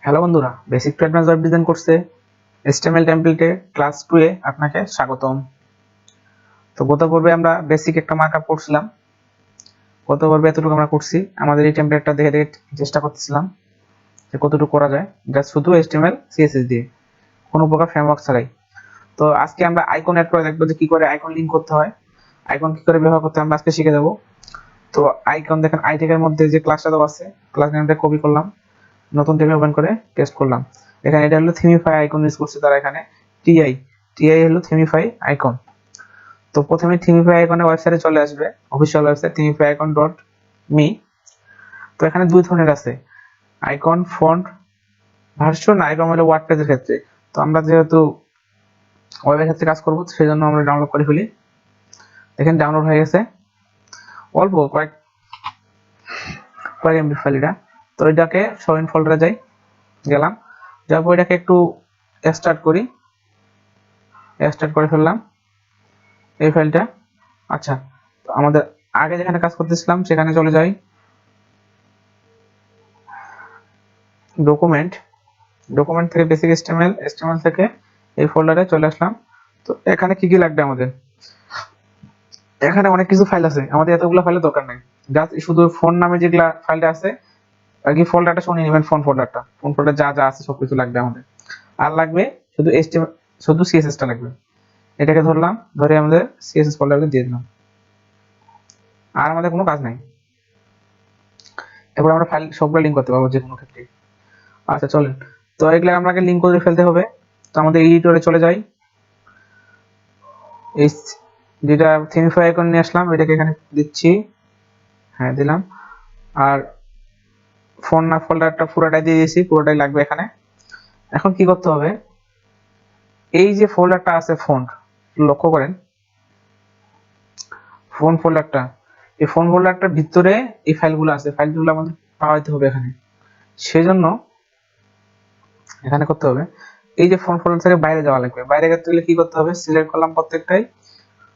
Hello বন্ধুরা, basic to advance web design কোর্সে HTML টেমপ্লেটে class 2 এ আপনাকে স্বাগতম। তো গত পর্বে আমরা বেসিক একটা মার্কআপ করছিলাম। গত পর্বে এতটুকু আমরা করছি। আমাদের এই টেমপ্লেটটা দেখে দেখে চেষ্টা করতেছিলাম যে কতটুকু করা যায়, জাস্ট শুধু HTML CSS দিয়ে, কোনো প্রকার ফ্রেমওয়ার্ক ছাড়াই। তো আজকে আমরা আইকন অ্যাড করে দেখবো যে কি করে আইকন লিঙ্ক করতে হয়, আইকন কি করে ব্যবহার করতে হয় আমরা আজকে শিখে দেবো। তো আইকন দেখেন, আইটেকের মধ্যে যে ক্লাসটা দেওয়া আছে, ক্লাস নেমটা কপি করলাম, নতুন টেবিল ওপেন করে পেস্ট করলাম। এখানে এটা হলো থিমিফাই আইকন ইউজ করছে তারা, এখানে টিআই হলো থিমিফাই আইকন। তো প্রথমে থিমিফাই আইকনের ওয়েবসাইটে চলে আসবে, অফিসিয়াল ওয়েবসাইট themifyicon.me। তো এখানে দুই ধরনের আছে, আইকন ফন্ট ভার্সন, আইকন হলো ওয়ার্ডপ্রেসের ক্ষেত্রে। তো আমরা যেহেতু ওয়েবের ক্ষেত্রে কাজ করব সেই জন্য আমরা ডাউনলোড করে ফেলি। দেখেন ডাউনলোড হয়ে গেছে, অল্প কয়েক এমবি ফাইল এটা। তো এটাকে শোইন ফোল্ডারে যাই, গেলাম, যারপর এটাকে একটু স্টার্ট করে ফেললাম এই ফাইলটা। আচ্ছা, তো আমাদের আগে যেখানে কাজ করতেছিলাম সেখানে চলে যাই, ডকুমেন্ট থেকে বেসিক এসটিএমএল থেকে এই ফোল্ডারে চলে আসলাম। তো এখানে কি কি লাগবে আমাদের, এখানে অনেক কিছু ফাইল আছে, আমাদের এতগুলো ফাইলের দরকার নেই, জাস্ট শুধু ফোন নামে যেগুলা ফাইলটা আছে আর কি ফোল্ডারটা শুনে নেবেন। ফোন ফোল্ডার যা যা আছে সবকিছু লাগবে আমাদের। আর লাগবে শুধু HTML, শুধু CSS টা লাগবে। এটাকে ধরলাম, ধরে আমাদের CSS ফোল্ডারে দিয়ে দিলাম, আর আমাদের কোনো কাজ নাই। এরপর আমরা ফাইল সবগুলো লিঙ্ক করতে পারবো যে কোনো ক্ষেত্রে। আচ্ছা চলেন, তো এগুলো আমাকে লিঙ্ক করে ফেলতে হবে। তো আমাদের এডিটরে চলে যাই, এই যেটা থিমিফাই আইকন নিয়ে আসলাম এটাকে এখানে দিচ্ছি, হ্যাঁ দিলাম। আর ফোন না ফোল্ডারটা পুরোটাই দিয়ে দিয়েছি, পুরোটাই লাগবে এখানে। এখন কি করতে হবে, এই যে ফোল্ডারটা আছে ফন্ট, লক্ষ্য করেন ফোন ফোল্ডারটা, এই ফোন ফোল্ডারটার ভিতরে এই ফাইলগুলো আছে, ফাইলগুলো আমাদের পাওয়াইতে হবে এখানে। সেজন্য এখানে করতে হবে, এই যে ফোন ফোল্ডার থেকে বাইরে যাওয়া লাগবে। বাইরে যেতে গেলে কি করতে হবে, সিলেক্ট করলাম প্রত্যেকটাই,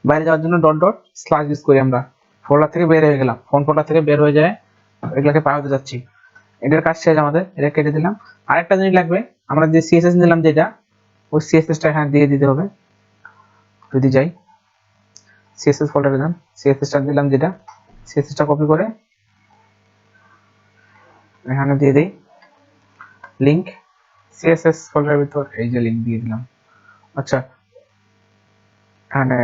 বাইরে যাওয়ার জন্য ডট ডট স্ল্যাশ ইউজ করি আমরা। ফোল্ডার থেকে বের হয়ে গেলাম, ফোন ফোল্ডার থেকে বের হয়ে যায়, এগুলোকে পাওয়াতে যাচ্ছি। এটার কাজ শেষ আমাদের, এটা কেটে দিলাম। আরেকটা জিনিস লাগবে, আমরা যে সিএসএস নিলাম যেটা, ওই সিএসএসটা এখানে দিয়ে দিতে হবে। যদি যাই সিএসএস ফোল্ডারে যান, সিএসএসটা দিলাম যেটা, সিএসএসটা কপি করে এখানে দিয়ে দিই লিংক, সিএসএস ফোল্ডারের ভিতর এই যে লিংক দিয়ে দিলাম। আচ্ছা, এখানে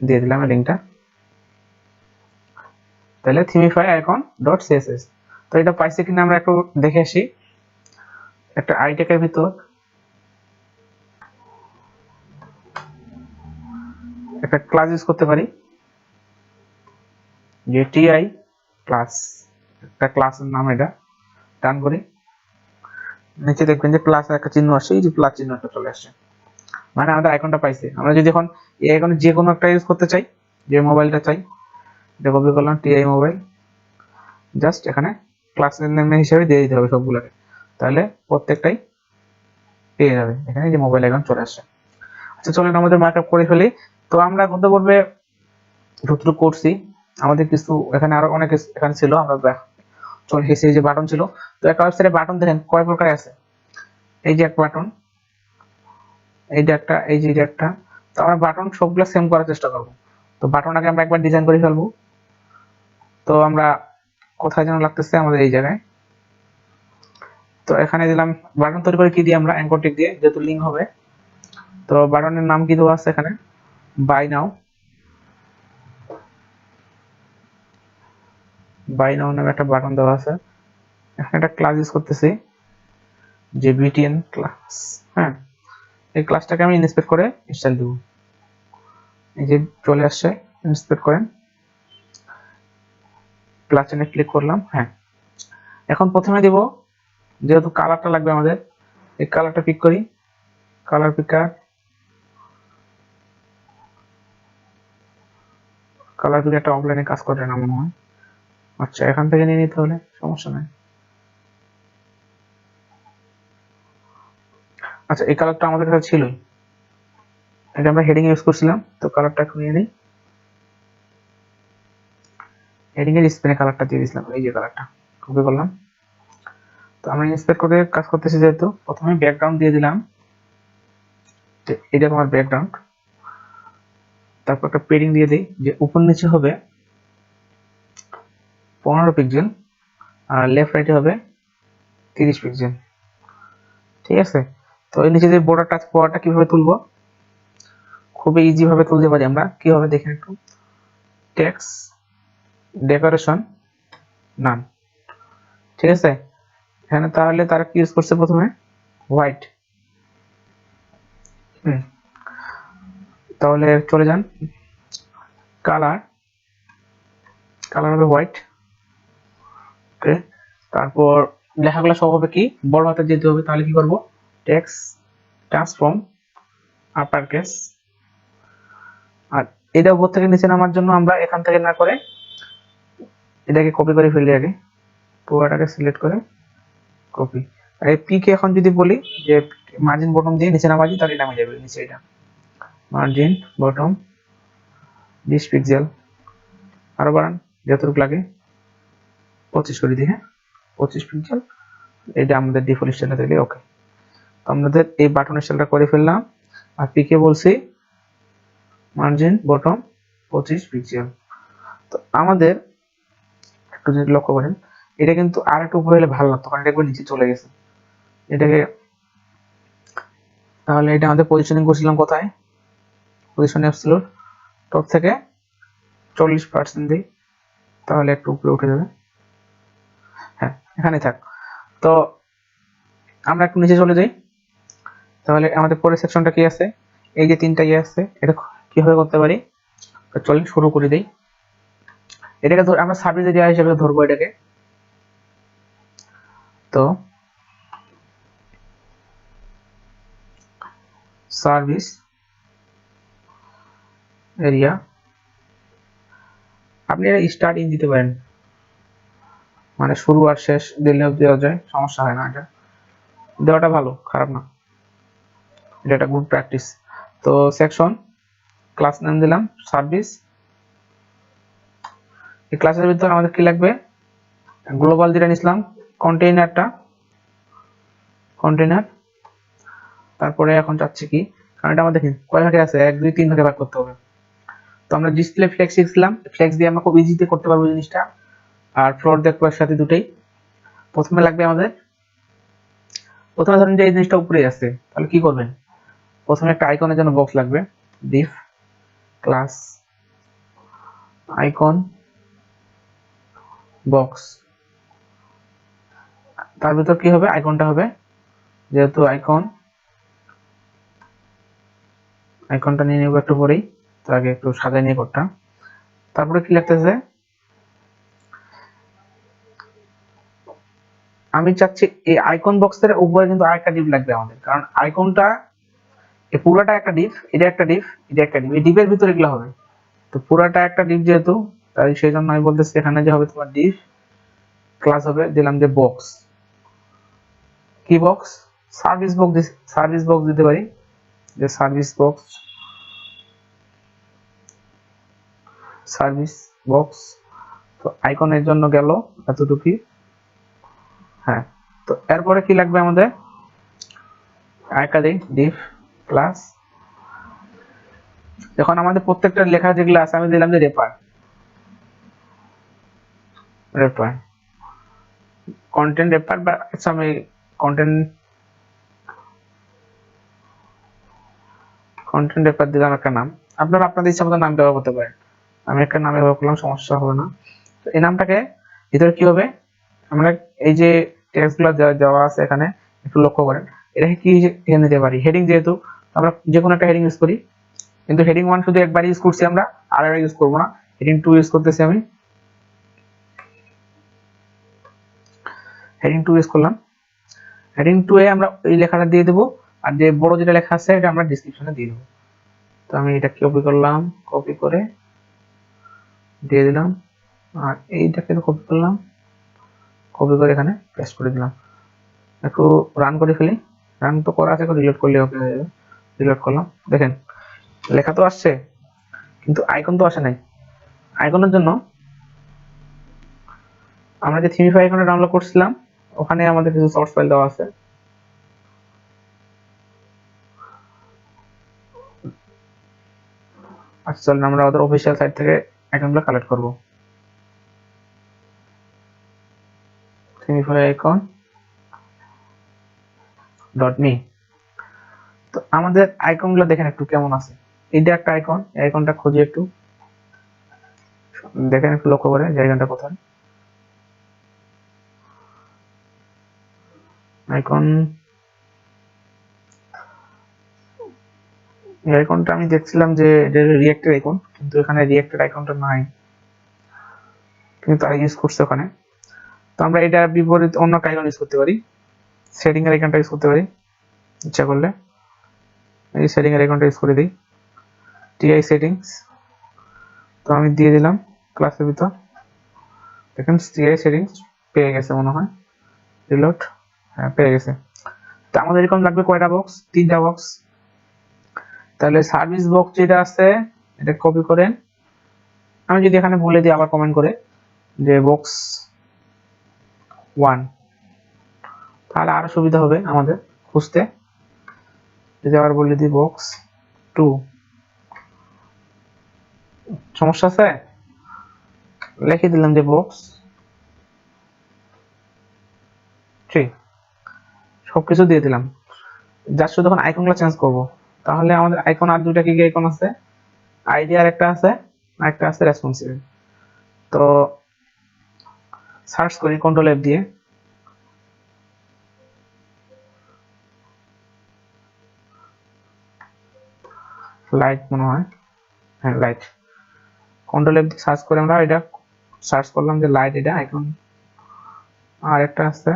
দিয়ে দিলাম লিংকটা, তাহলে থিমিফাই আইকন ডট সিএসএস। তো এটা পাইছে কিনা আমরা একটু দেখে আসি। একটা আইটেকের ভিতর একটা ক্লাস ইউজ করতে পারি, যে টিআই ক্লাস, একটা ক্লাসের নাম, এটা টান করি, নিচে দেখবেন যে প্লাস একটা চিহ্ন আসছে, এই যে প্লাস চিহ্নটা চলে আসছে, মানে আমাদের আইকনটা পাইছে। আমরা যদি এখন এই আইকনে যে কোনো একটা ইউজ করতে চাই, যে মোবাইলটা চাই, এটা কপি করলাম টিআই মোবাইল, জাস্ট এখানে ক্লাসের নেম হিসেবে দিয়ে দিতে হবে সবগুলোকে, তাহলে প্রত্যেকটাই পেয়ে যাবে। এখানে যে মোবাইল আইকন চলে আসছে। আচ্ছা চলেন আমাদের মার্কআপ করে ফেলি। তো আমরা গত পর্বে যতটুকু করছি, আমাদের কিছু এখানে আরো অনেক এখানে ছিল, আমরা চলে এসেছি, যে বাটন ছিল। তো একটা ওয়েবসাইটে বাটন দেখেন কয় প্রকার আছে, এই যে এক বাটন, এইটা একটা, এই যে একটা। তো আমরা বাটন সবগুলো সেম করার চেষ্টা করব। তো বাটনটাকে আমরা একবার ডিজাইন করে ফেলবো। তো আমরা কোথায় যেন লাগতেছে, আমাদের এই জায়গায়। তো এখানে দিলাম, বাটন তৈরি করে কি দিয়ে আমরা অ্যাঙ্কর টিক দিয়ে, যেহেতু লিঙ্ক হবে। তো বাটনের নাম কি দেওয়া আছে এখানে, বাই নাও নামে একটা বাটন দেওয়া আছে। এখানে একটা ক্লাস ইউজ করতেছি, যে বিটিএন ক্লাস, হ্যাঁ, এই ক্লাসটাকে আমি ইন্সপেক্ট করে স্টাইল দেবো। এই যে চলে আসছে, ইন্সপেক্ট করেন, প্লাস চিহ্নে ক্লিক করলাম, হ্যাঁ। এখন প্রথমে দিব, যেহেতু কালারটা লাগবে আমাদের, এই কালারটা পিক করি, কালার পিকার, একটা অফলাইনে কাজ করে না মনে হয়। আচ্ছা এখান থেকে নিয়ে নিতে হলে সমস্যা নাই। আচ্ছা এই কালারটা আমাদের কাছে ছিলই, এটা আমরা হেডিং ইউজ করছিলাম। তো কালারটা এখন নিয়ে নিই, হেডিং এর স্পেনে কালারটা দিয়ে দিয়েছিলাম, এই যে কালারটা কপি করলাম, তো আমরা ইন্সপেক্ট করে কাজ করতেছি, যেহেতু প্রথমে ব্যাকগ্রাউন্ড দিয়ে দিলাম, এটা আমার ব্যাকগ্রাউন্ড। তারপর একটা পেডিং দিয়ে দিই, যে উপর নিচে হবে 15 পিক্সেল আর লেফট রাইটে হবে 30 পিক্সেল। ঠিক আছে, তো এর নিচে যে বর্ডার টাচ পাওয়ারটা কিভাবে তুলবো, খুবই ইজি ভাবে তুলতে পারি আমরা। কিভাবে দেখেন একটু, টেক্সট ডেকোরেশন নান। ঠিক আছে, এখানে তাহলে তারা কি ইউজ করছে, প্রথমে হোয়াইট। তাহলে চলে যান, কালার হবে হোয়াইট। ওকে, তারপর লেখাগুলো সব হবে কি বড় হাতে যেতে হবে। তাহলে কি করব, টেক্সট ট্রান্সফর্ম আপার কেস। আর এটা উপর থেকে নিচে নামার জন্য আমরা এখান থেকে না করে এটাকে কপি করে ফেলি, আগে পুরোটাকে সিলেক্ট করে কপি। আর এই পি কে এখন যদি বলি যে মার্জিন বটম দিয়ে নিচে নামাজি, তাহলে নামে যাবে নিচে। এটা মার্জিন বটম 20 পিক্সেল, আরো বাড়ান যতটুকু লাগে, 25 করে দিই। হ্যাঁ, 25 পিক্সেল। এটা আমাদের ডিফল্ট স্টাইলটা দিলে ওকে। তো আমাদের এই বাটন স্টাইলটা করে ফেললাম। আর পি কে বলছি মার্জিন বটম 25 পিক্সেল। তো আমাদের একটু যদি লক্ষ্য করেন, এটা কিন্তু আর একটু উপরে হলে ভালো লাগতো, কারণ এটা একবার নিচে চলে গেছে। এটাকে তাহলে এটা আমাদের পজিশনিং করছিলাম কোথায়, পজিশন অ্যাবসলিউট টপ থেকে 40% দিই, তাহলে একটু উপরে উঠে যাবে। হ্যাঁ, এখানে থাক। তো আমরা একটু নিচে চলে যাই। তাহলে আমাদের পরের সেকশনটা কি আছে, এই যে তিনটা ইয়ে আছে, এটা কিভাবে করতে পারি, চলেন শুরু করে দিই। এটাকে আমরা সার্ভিস এরিয়া হিসেবে ধরবো এটাকে। তো সার্ভিস এরিয়া, আপনি এটা স্টার্ট ইন দিতে পারেন, মানে শুরু আর শেষ দিলেও দেওয়া যায়, সমস্যা হয় না। এটা দেওয়াটা ভালো, খারাপ না, এটা একটা গুড প্র্যাকটিস। তো সেকশন ক্লাস নাম দিলাম সার্ভিস। এই ক্লাসের ভিতরে আমাদের কি লাগবে, গ্লোবাল যেটা নিছিলাম, কন্টেইনারটা, কন্টেইনার। তারপরে এখন চাচ্ছি কি, কারণ এটা আমাদের কয় ভাগে আছে, 1 2 3 ভাগে ভাগ করতে হবে। তো আমরা ডিসপ্লে ফ্লেক্স শিখছিলাম, ফ্লেক্স দিয়ে আমরা খুব ইজিতে করতে পারবো জিনিসটা। আর ফ্লোর দেখবো একসাথে দুটোই। প্রথমে লাগবে আমাদের, প্রথমে ধরেন যে এই জিনিসটা উপরে আছে, তাহলে কি করবেন, প্রথমে একটা আইকনের জন্য বক্স লাগবে, ডিফ ক্লাস আইকন বক্স। তার ভিতর কি হবে, আইকনটা হবে, যেহেতু আইকনটা নিয়ে নেবো একটু পরেই, তো আগে একটু সাজাই নিয়ে কোডটা। তারপরে কি লাগতেছে, আমি চাচ্ছি এই আইকন বক্সের উপরে কিন্তু আরেকটা ডিপ লাগবে আমাদের, কারণ আইকনটা এই পুরাটা একটা ডিপ, এটা একটা ডিপ, এটা একটা ডিপ, এই ডিপের ভিতরে এগুলো হবে। তো পুরাটা একটা ডিপ যেহেতু, তাই সেই জন্য আমি বলতেছি এখানে যে হবে তোমার ডিপ ক্লাস হবে, দিলাম যে বক্স, কি box, service box, service box দিতে পারি, যে সার্ভিস বক্স, সার্ভিস বক্স। তো আইকনের জন্য গেল এতটুকু। হ্যাঁ, তো এরপরে কি লাগবে আমাদের, আরেকটা দিই ডিফ ক্লাস। এখন আমাদের প্রত্যেকটা লেখা যেগুলো আছে আমি দিলাম যে রেপার কন্টেন্ট রেপার, বা আচ্ছা আমি কন্টেন্ট রেপার দিলাম একটা নাম, আপনারা আপনাদের ইচ্ছা মতো নাম ব্যবহার করতে পারেন। আমি একটা নামে ব্যবহার করলাম, সমস্যা হবে না। তো এই নামটাকে ভিতরে কি হবে, আমরা এই যে টেক্সট গুলো দেওয়া আছে এখানে একটু লক্ষ্য করেন, এটাকে কি নিতে পারি, হেডিং, যেহেতু আমরা যে কোনো একটা হেডিং ইউজ করি, কিন্তু হেডিং 1 শুধু একবার ইউজ করছি আমরা, আর একটা ইউজ করবো না। হেডিং 2 ইউজ করতেছি আমি, হেডিং 2 ইউজ করলাম। হেডিং 2 এ আমরা এই লেখাটা দিয়ে দেবো, আর যে বড় যেটা লেখা আছে এটা আমরা ডেসক্রিপশনে দিয়ে দেবো। তো আমি এটা কপি করলাম, কপি করে দিয়ে দিলাম, আর এইটাকে কপি করলাম, কপি করে এখানে পেস্ট করে দিলাম। একটু রান করে ফেলি, রান তো করা আছে, রিলোড করলে ওকে হয়ে যাবে। রিলোড করলাম, দেখেন লেখা তো আসছে, কিন্তু আইকন তো আসে নাই। আইকনের জন্য আমরা যে থিমিফাই আইকনটা ডাউনলোড করছিলাম, ওখানে আমাদের কিছু সোর্স ফাইল দেওয়া আছে। আচ্ছা চলেন আমরা ওদের অফিসিয়াল সাইট থেকে আইকনগুলো কালেক্ট করব। থিমিফাই আইকন .me। তো আমাদের আইকনগুলো দেখেন একটু কেমন আছে। এটা একটা আইকন, এই আইকনটা খুঁজি একটু, দেখেন একটু লক্ষ্য করে যে আইকনটা কোথায়। আইকন, এই আইকনটা আমি দেখছিলাম যে এটা রিঅ্যাক্টের আইকন, কিন্তু এখানে রিঅ্যাক্টের আইকনটা নাই, কিন্তু তারা ইউজ করছে ওখানে। তো আমরা এটা বিপরীত অন্য একটা আইকন ইউজ করতে পারি, সেটিং এর আইকনটা ইউজ করতে পারি ইচ্ছা করলে। এই সেটিং এর আইকনটা ইউজ করে দিই, টিআই সেটিংস। তো আমি দিয়ে দিলাম ক্লাসের ভিতর, দেখেন টিআই সেটিংস পেয়ে গেছে মনে হয়। রিলোড, হ্যাঁ পেয়ে গেছে। তো আমাদের এরকম লাগবে কয়টা বক্স? 3টা বক্স। তাহলে সার্ভিস বক্স যেটা আছে এটা কপি করেন, আমি যদি এখানে বলে দিই আবার কমেন্ট করে যে বক্স 1, তাহলে আরো সুবিধা হবে আমাদের খুঁজতে। যদি আবার বলে দিই বক্স 2, সমস্যা আছে? লিখে দিলাম যে বক্স 3, সবকিছু দিয়ে দিলাম। জাস্ট শুধু এখন আইকনগুলো চেঞ্জ করব। তাহলে আমাদের আইকন আর দুইটা কি কি আইকন আছে? আইডি আর একটা আছে, আর একটা আছে রেসপন্সিভ। তো সার্চ করি কন্ট্রোল এফ দিয়ে, লাইট মনে হয়, হ্যাঁ লাইট। কন্ট্রোল এফ দিয়ে সার্চ করে আমরা এটা সার্চ করলাম যে লাইট, এটা আইকন। আর একটা আছে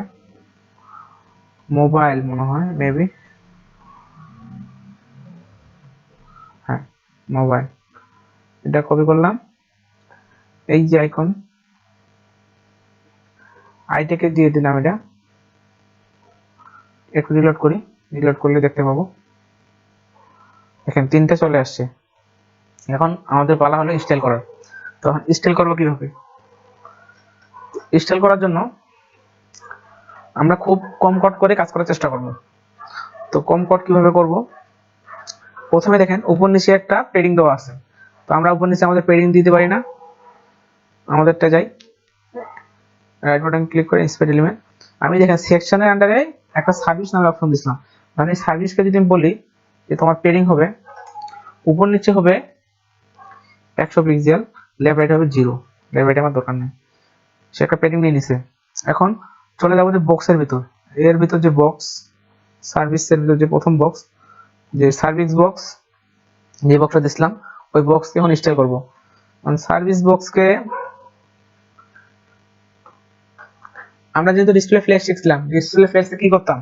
মোবাইল মনে হয়, মেবি, হ্যাঁ মোবাইল। এটা কপি করলাম, এই যে আইকন, আইটাকে দিয়ে দিলাম। এটা একটু রিলোড করি, রিলোড করলে দেখতে পাবো এখানে 3টে চলে আসছে। এখন আমাদের পালা হলো স্টাইল করার। তখন স্টাইল করবো কিভাবে? স্টাইল করার জন্য আমরা খুব কম কোড করে কাজ করার চেষ্টা করব। তো কম কোড কিভাবে করব? প্রথমে দেখেন উপর নিচে একটা পেডিং দেওয়া আছে, তো আমরা উপর নিচে আমাদের পেডিং দিতে পারি না। আমাদেরটা যাই, রাইট বাটন ক্লিক করে ইন্সপেক্ট এলিমেন্ট। আমি দেখেন সেকশনের আন্ডারে একটা সার্ভিস নামের অপশন দিছিলাম। মানে সার্ভিসকে যদি আমি বলি যে তোমার পেডিং হবে উপর নিচে হবে 100 পিক্সেল, লেফট রাইট হবে 0, লেফট রাইট আমার দরকার নেই, সে একটা পেডিং নিয়ে নিছে। এখন চলে যাবো যে বক্সের ভিতর, এর ভিতর যে বক্স সার্ভিসের ভিতর যে প্রথম বক্স, যে সার্ভিস বক্স, যে বক্সটা দিছিলাম ওই বক্সকে এখন স্টাইল করব। সার্ভিস বক্সকে আমরা যেহেতু ডিসপ্লে ফ্লেক্স শিখছিলাম, ডিসপ্লে ফ্লেক্সে কি করতাম,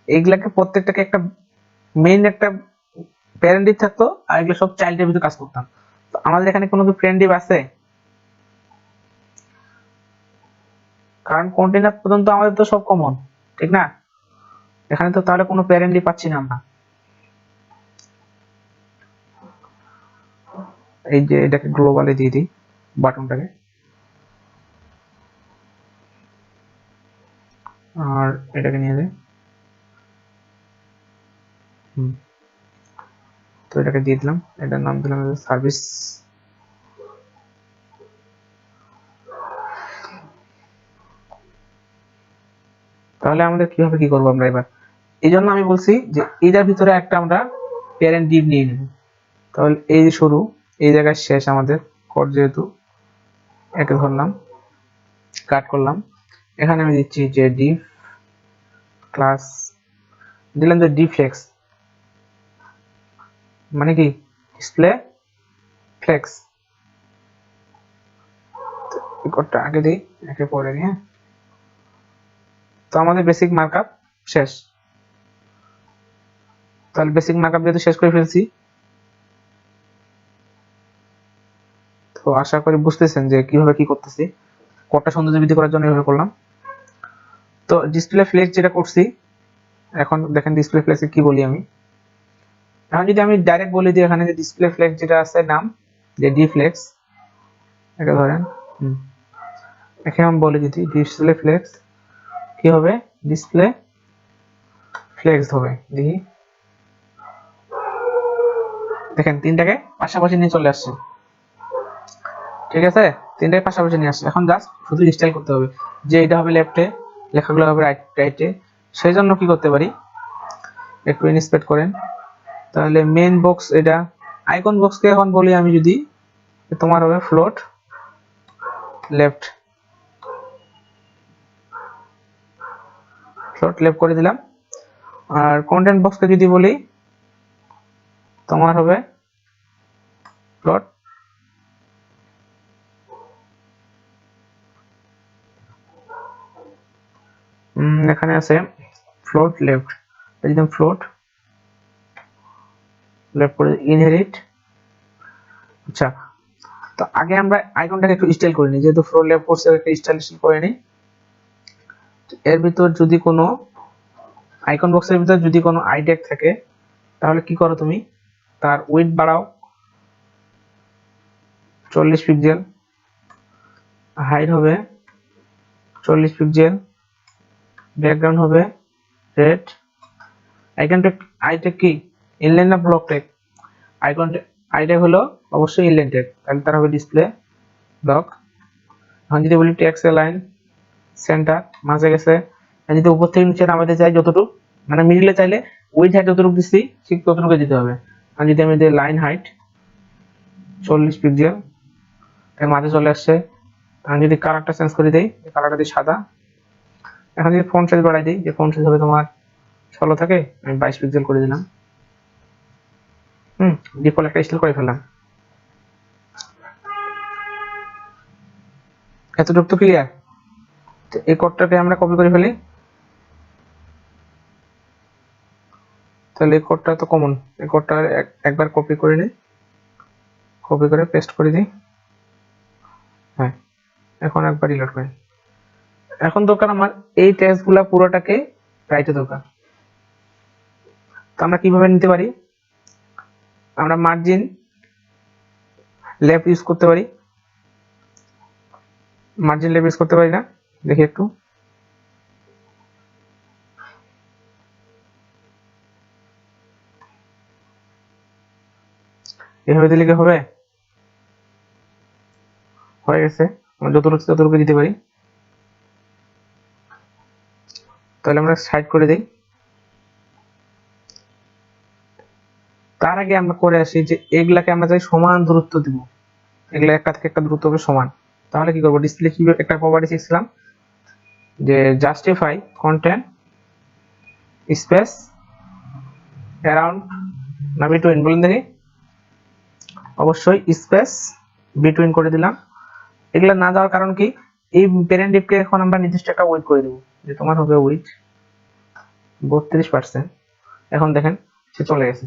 এইগুলাকে প্রত্যেকটাকে একটা মেইন একটা প্যারেন্ট ডিভ থাকতো, আর এগুলো সব চাইল্ডের ভিতরে কাজ করতাম। তো আমাদের এখানে কোনো কি প্যারেন্ট ডিভ আছে? কারণ কন্টেইনার পর্যন্ত আমাদের তো সব কমন, ঠিক না? এখানে তো তাহলে কোনো প্যারেন্ট ডিভ পাচ্ছি না আমরা। এই যে এটাকে গ্লোবালে দিয়ে দিই বাটনটাকে, আর এটাকে নিয়ে যাই, তো এটাকে দিয়ে দিলাম, এটার নাম দিলাম সার্ভিস। তাহলে আমাদের কিভাবে কি করবো আমরা এবার? এই জন্য আমি বলছি যে এটার ভিতরে একটা আমরা প্যারেন্ট ডিভ নিয়ে নেব। তাহলে এই যে শুরু, এই জায়গায় শেষ আমাদের কোড, যেহেতু একে ধরলাম, কাট করলাম। এখানে আমি দিচ্ছি যে ডিভ ক্লাস, দিলাম যে ডিফ্লেক্স, মানে কি ডিসপ্লে ফ্লেক্স। কোডটা আগে দিই, একে পরে নিয়ে। তো আমাদের বেসিক মার্কআপ শেষ। তাহলে বেসিক মার্কআপ যেহেতু শেষ করে ফেলছি, তো আশা করি বুঝতেছেন যে কিভাবে কি করতেছি। কোডটা সৌন্দর্য বৃদ্ধি করার জন্য এভাবে করলাম। তো ডিসপ্লে ফ্লেক্স যেটা করছি, এখন দেখেন ডিসপ্লে ফ্লেক্সে কি বলি আমি। এখন যদি আমি ডাইরেক্ট বলে দিই এখানে যে ডিসপ্লে ফ্লেক্স যেটা আছে নাম যে ডিফ্লেক্স, এটা ধরেন এখানে আমি বলে দিচ্ছি ডিসপ্লে ফ্লেক্স কি হবে, ডিসপ্লে ফ্লেক্স হবে। দেখি, দেখেন তিনটাকে পাশাপাশি নিয়ে চলে আসছে, ঠিক আছে, তিনটাকে পাশাপাশি নিয়ে আসছে। এখন জাস্ট শুধু স্টাইল করতে হবে যে এটা হবে লেফটে, লেখাগুলো হবে রাইটে। সেই জন্য কি করতে পারি, একটু ইন্সপেক্ট করেন। তাহলে মেইন বক্স, এটা আইকন বক্সকে এখন বলি আমি, যদি তোমার হবে ফ্লোট লেফট, ফ্লোট লেফট করে দিলাম। আর কন্টেন্ট বক্সকে যদি বলি তোমার হবে ফ্লোট এখানে আছে ফ্লোট লেফট, একদম ফ্লোট লেফট করে ইনহেরিট। আচ্ছা, তো আগে আমরা আইকনটাকে একটু স্টাইল করে নিই, যেহেতু ফ্লোট লেফট করছে একটা স্টাইল করে নিই। এর ভিতর যদি কোনো আইকন বক্সের ভিতর যদি কোনো আই ট্যাগ থাকে, তাহলে কি করো তুমি, তার উইডথ বাড়াও 40 পিক্সেল, হাইট হবে 40 পিক্সেল, ব্যাকগ্রাউন্ড হবে red. Icon tag, I tag কি ইনলাইন না block tag? Icon I tag হলো অবশ্যই ইনলাইন ট্যাগ, তাহলে তার হবে ডিসপ্লে ব্লক। এখন যদি বলি ট্যাক্স লাইন সেন্টার, মাঝে গেছে, যদি উপর থেকে নিচে নামাতে চাই যতটুকু, মানে মিডিলে চাইলে উইথ হাইট যতটুকু দিচ্ছি ঠিক ততটুকু দিতে হবে। আর যদি আমি দিই লাইন হাইট 40 পিক্সেল, এর মাঝে চলে আসছে। আমি যদি কালারটা চেঞ্জ করে দিই, কালারটা দিই সাদা। এখন যদি ফন্ট সাইজ বাড়াই দিই, যে ফন্ট সাইজ হবে তোমার 16 থাকে, আমি 22 পিক্সেল করে দিলাম। ডিফল্ট একটা স্টাইল করে ফেললাম। এতটুকু তো ক্লিয়ার। তো এই কোডটাকে আমরা কপি করে ফেলি, তাহলে এই কোডটা তো কমন, এই কোডটা একবার কপি করে নিই, কপি করে পেস্ট করে দিই। হ্যাঁ, এখন একবার রিলোড করি। এখন দরকার আমার এই টেক্সটগুলো পুরোটাকে রাইটে দরকার। তো আমরা কিভাবে নিতে পারি, আমরা মার্জিন লেফট ইউজ করতে পারি, মার্জিন লেফট ইউজ করতে পারি না, দেখি একটু। এভাবে দিলে কি হবে, হয়ে গেছে। আমরা যতটুকু ততটুকু দিতে পারি। তাহলে আমরা সাইড করে দিই। তার আগে আমরা করে আসি যে এগুলাকে আমরা চাই সমান দূরত্ব দিব, এগুলা একটা থেকে একটা দূরত্ব হবে সমান। তাহলে কি করবো, ডিসপ্লে কি একটা প্রপার্টি শিখছিলাম যে জাস্টিফাই কন্টেন্ট স্পেস অ্যারাউন্ড না বিটুইন, বলেন দেখি। অবশ্যই স্পেস বিটুইন করে দিলাম। এগুলা না দেওয়ার কারণ কি, এই প্যারেন্ট ডিপকে এখন আমরা নির্দিষ্ট একটা ওয়েট করে দেবো, যে তোমার হবে উইথ 32%। এখন দেখেন সে চলে গেছে।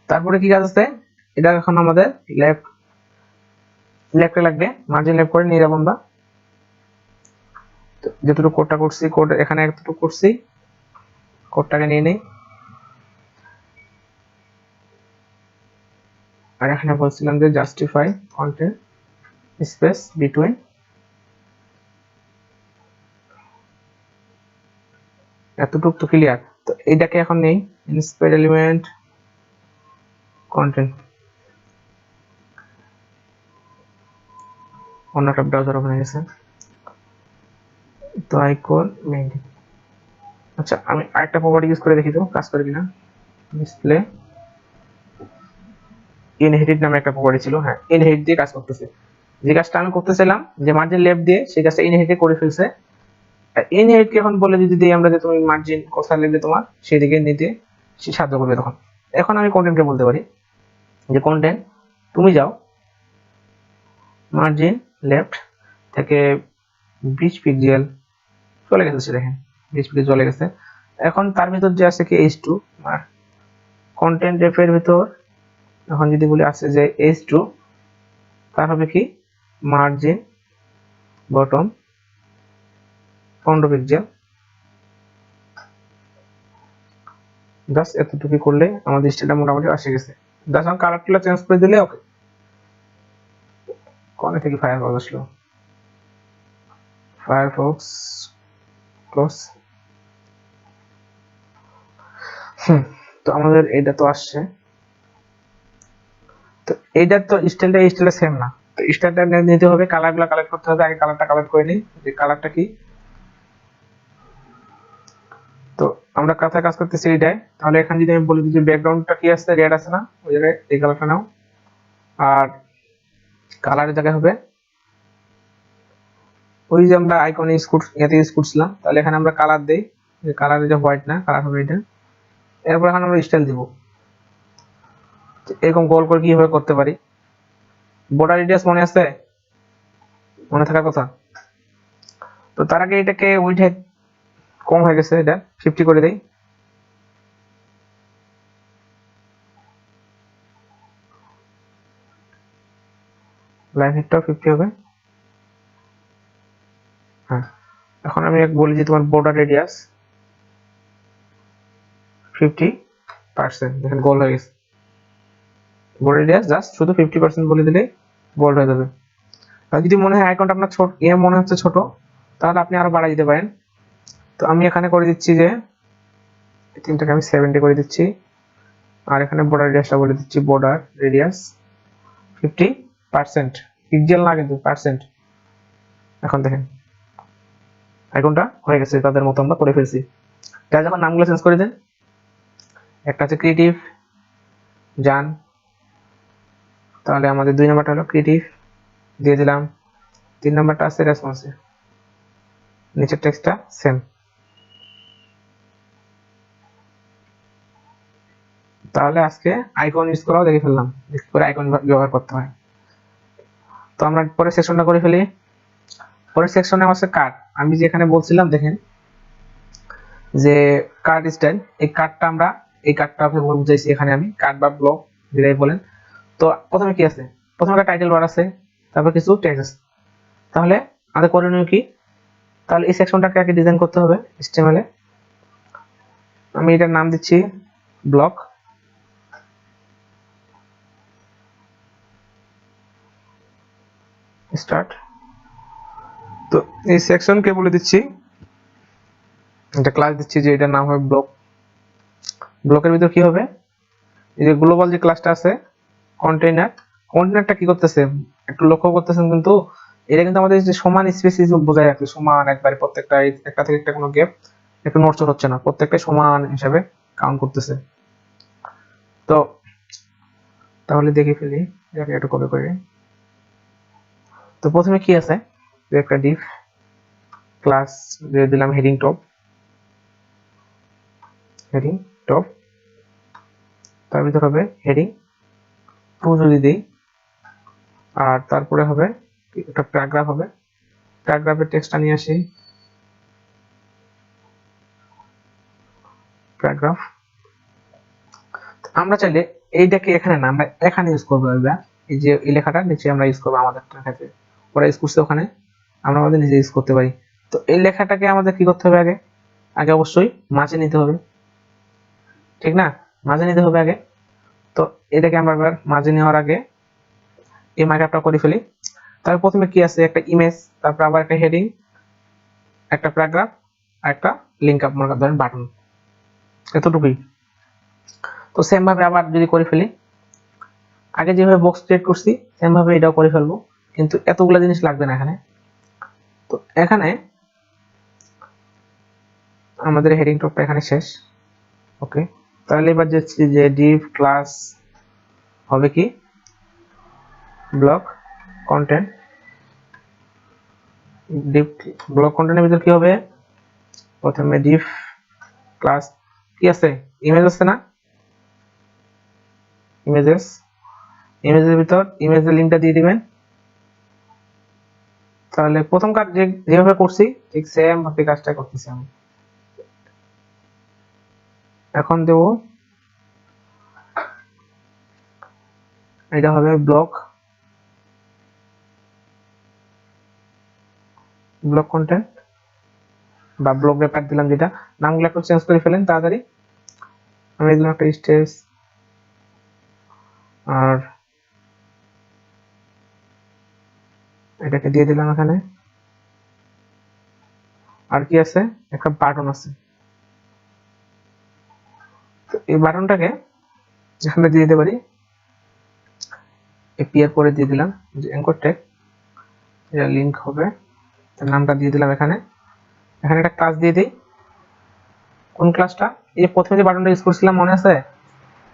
তারপরে কি কাজ আছে, এটা এখন আমাদের লেফটে লাগবে, মার্জিন লেফট করে নিয়ে যাবো আমরা। যতটুকু কোডটা করছি, কোড এখানে এতটুকু করছি, কোডটাকে নিয়ে নেই। আর এখানে বলছিলাম যে জাস্টিফাই কন্টেন্ট স্পেস বিটুইন, এতটুকু তো ক্লিয়ার। তো এইটাকে এখন নেই, ইনস্পেক্ট এলিমেন্ট কন্টেন্ট, অন্য একটা ব্রাউজার ওপেন হয়ে গেছে, তো আইকন মেইন। আচ্ছা, আমি আরেকটা প্রপার্টি ইউজ করে দেখি তো কাজ করে কিনা। ডিসপ্লে ইনহেরিট নামে একটা প্রপার্টি ছিল, হ্যাঁ ইনহেরিট দিয়ে কাজ করতেছে। যে কাজটা আমি করতেছিলাম যে মার্জিন লেফট দিয়ে, সেই কাজটা ইনহেরিট করে ফেলছে। ইনহেরিট কে এখন বলে যদি দিই আমরা যে তুমি মার্জিন কোথায় লিখবে তোমার সেদিকে নিতে সে সাহায্য করবে তখন। এখন আমি কন্টেন্টকে বলতে পারি যে কন্টেন্ট তুমি যাও মার্জিন লেফট থেকে 20 পিক্সেল, চলে গেছে, দেখেন 20 পিক্সেল চলে গেছে। এখন তার ভিতর যে আছে কি H2, আর কন্টেন্ট রেফের ভিতর এখন যদি বলি আছে যে H2, তার হবে কি মার্জিন বটম 15 পিক্সেল। জাস্ট এতটুকু করলে আমাদের স্টাইলটা মোটামুটি আসে গেছে। জাস্ট আমি কালারটা চেঞ্জ করে দিলে ওকে। কোন থেকে ফায়ারফক্স আসলো, ফায়ারফক্স ক্লোজ। তো আমাদের এটা তো আসছে, তো এইটার তো স্টাইলটা সেম না, তো স্টাইলটা নিতে হবে, কালারগুলো কালেক্ট করতে হবে। আগে কালারটা কালেক্ট করে নিই, যে কালারটা কি। তো আমরা কাঁথা কাজ করতেছি এইটাই। তাহলে এখানে যদি আমি বলি যে ব্যাকগ্রাউন্ডটা কি আছে, রেড আছে না, ওই জায়গায় এই কালারটা নাও। আর কালারের জায়গায় হবে ওই যে আমরা আইকনে ইউজ করছিলাম, তাহলে এখানে আমরা কালার দেই, যে কালারের যে হোয়াইট না, কালার হবে এটা। এরপর এখানে আমরা স্টাইল দিব, এরকম গোল করে কিভাবে করতে পারি। বর্ডার রেডিয়াস মনে আছে, মনে থাকার কথা। তো তার আগে এটাকে উইডথ কম হয়ে গেছে, এটা 50 করে দেই। লাইন হেডটাও 50 হবে। হ্যাঁ, এখন আমি বলি যে তোমার বর্ডার রেডিয়াস 50%, দেখেন গোল হয়ে গেছে। বর্ডার রেডিয়াস জাস্ট শুধু 50% বলে দিলে গোল হয়ে যাবে। আর যদি মনে হয় আইকনটা আপনার ছোট, মনে হচ্ছে ছোট, তাহলে আপনি আরো বাড়াই দিতে পারেন। তো আমি এখানে করে দিচ্ছি যে তিনটাকে আমি 70 করে দিচ্ছি। আর এখানে বর্ডার রেডিয়াসটা বলে দিচ্ছি, বর্ডার রেডিয়াস 50%, পিক্সেল না কিন্তু পার্সেন্ট। এখন দেখেন আইকনটা হয়ে গেছে, তাদের মতো আমরা করে ফেলছি। যা যখন নামগুলো চেঞ্জ করে দেন, একটা আছে ক্রিয়েটিভ জান, তাহলে আমাদের 2 নাম্বারটা হলো ক্রিয়েটিভ দিয়ে দিলাম। 3 নাম্বারটা আছে রেসপন্সিভ, নিচের টেক্সটটা সেম। তাহলে আজকে আইকন ইউজ করাও দেখে ফেললাম, করে আইকন ব্যবহার করতে হয়। তো আমরা পরের সেকশনটা করে ফেলি। পরের সেকশনে আছে কার্ড। আমি যে এখানে বলছিলাম দেখেন যে কার্ড স্টাইল, এই কার্ডটা আমরা এই কার্ডটা বুঝাইছি এখানে আমি, কার্ড বা ব্লক যেটাই বলেন। তো প্রথমে কি আছে, প্রথমে একটা টাইটেল বার আছে, তারপর কিছু টেক্সট আছে। তাহলে আমাদের করণীয় কি, তাহলে এই সেকশনটাকে আগে ডিজাইন করতে হবে HTML এ। আমি এটার নাম দিচ্ছি ব্লক স্টার্ট। তো এই সেকশনকে বলে দিচ্ছি, একটা ক্লাস দিচ্ছি যে এটার নাম হবে ব্লক। ব্লকের ভিতর কি হবে, এই যে গ্লোবাল যে ক্লাসটা আছে কন্টেইনার, কন্টেইনারটা কি করতেছে একটু লক্ষ্য করতেছেন কিন্তু, এটা কিন্তু আমাদের যে সমান স্পেসিস বোঝায় রাখছে, সমান একবারে প্রত্যেকটা একটা থেকে একটা কোনো গ্যাপ একটু নড়চড় হচ্ছে না, প্রত্যেকটা সমান হিসাবে কাউন্ট করতেছে। তো তাহলে দেখে ফেলি, এটাকে একটু কপি করে। তো প্রথমে কি আছে, যে একটা ডিভ ক্লাস দিয়ে দিলাম হেডিং টপ, হেডিং টপ, তার ভিতর হবে হেডিং 2 যদি দিই, আর তারপরে হবে একটা প্যারাগ্রাফ হবে, প্যারাগ্রাফের টেক্সটটা নিয়ে আসি, প্যারাগ্রাফ। আমরা চাইলে এইটাকে এখানে না, আমরা এখানে ইউজ করবো, এই যে এই লেখাটা নিচে আমরা ইউজ করবো, আমাদের ক্ষেত্রে ওরা ইউজ করছে ওখানে, আমরা আমাদের নিজে ইউজ করতে পারি। তো এই লেখাটাকে আমাদের কি করতে হবে, আগে আগে অবশ্যই মাঝে নিতে হবে, ঠিক না, মাঝে নিতে হবে আগে। তো এটাকে আমরা এবার মাঝে নেওয়ার আগে এই মার্কআপটা করে ফেলি। তারপর প্রথমে কি আছে, একটা ইমেজ, তারপর আবার একটা হেডিং, একটা প্যারাগ্রাফ, আর একটা লিঙ্ক আপ মার্কআপ, ধরেন বাটন, এতটুকুই। তো সেম ভাবে আবার যদি করে ফেলি, আগে যেভাবে বক্স ক্রিয়েট করছি সেম ভাবে এটাও করে ফেলবো, কিন্তু এতগুলা জিনিস লাগবে না এখানে। তো এখানে আমাদের হেডিং টপটা এখানে শেষ। ওকে, তাহলে এবার যে ডিভ ক্লাস হবে কি, ব্লক কন্টেন্ট। ডিভ ব্লক কন্টেন্টের ভিতর কি হবে, প্রথমে ডিভ ক্লাস কি আছে, ইমেজ আছে না, ইমেজেস, ইমেজের ভিতর ইমেজের লিঙ্কটা দিয়ে দিবেন। তাহলে প্রথম কাজ যেভাবে করছি ঠিক সেম ভাবে কাজটা করতেছি আমি। এখন দেব, এটা হবে ব্লক, ব্লক কন্টেন্ট বা ব্লক রেপার দিলাম, যেটা নামগুলো একটু চেঞ্জ করে ফেলেন তাড়াতাড়ি। আমি দিলাম একটা স্টেজ, আর এটাকে দিয়ে দিলাম এখানে আর কি আছে, একটা বাটন আছে। তো এই বাটনটাকে এখানে দিয়ে দিতে পারি, এপি এর পরে দিয়ে দিলাম যে অ্যাঙ্কর ট্যাগ, এটা লিংক হবে, তার নামটা দিয়ে দিলাম এখানে। এখানে একটা ক্লাস দিয়ে দিই। কোন ক্লাসটা? এই যে প্রথমে যে বাটনটা ইউজ করছিলাম মনে আছে,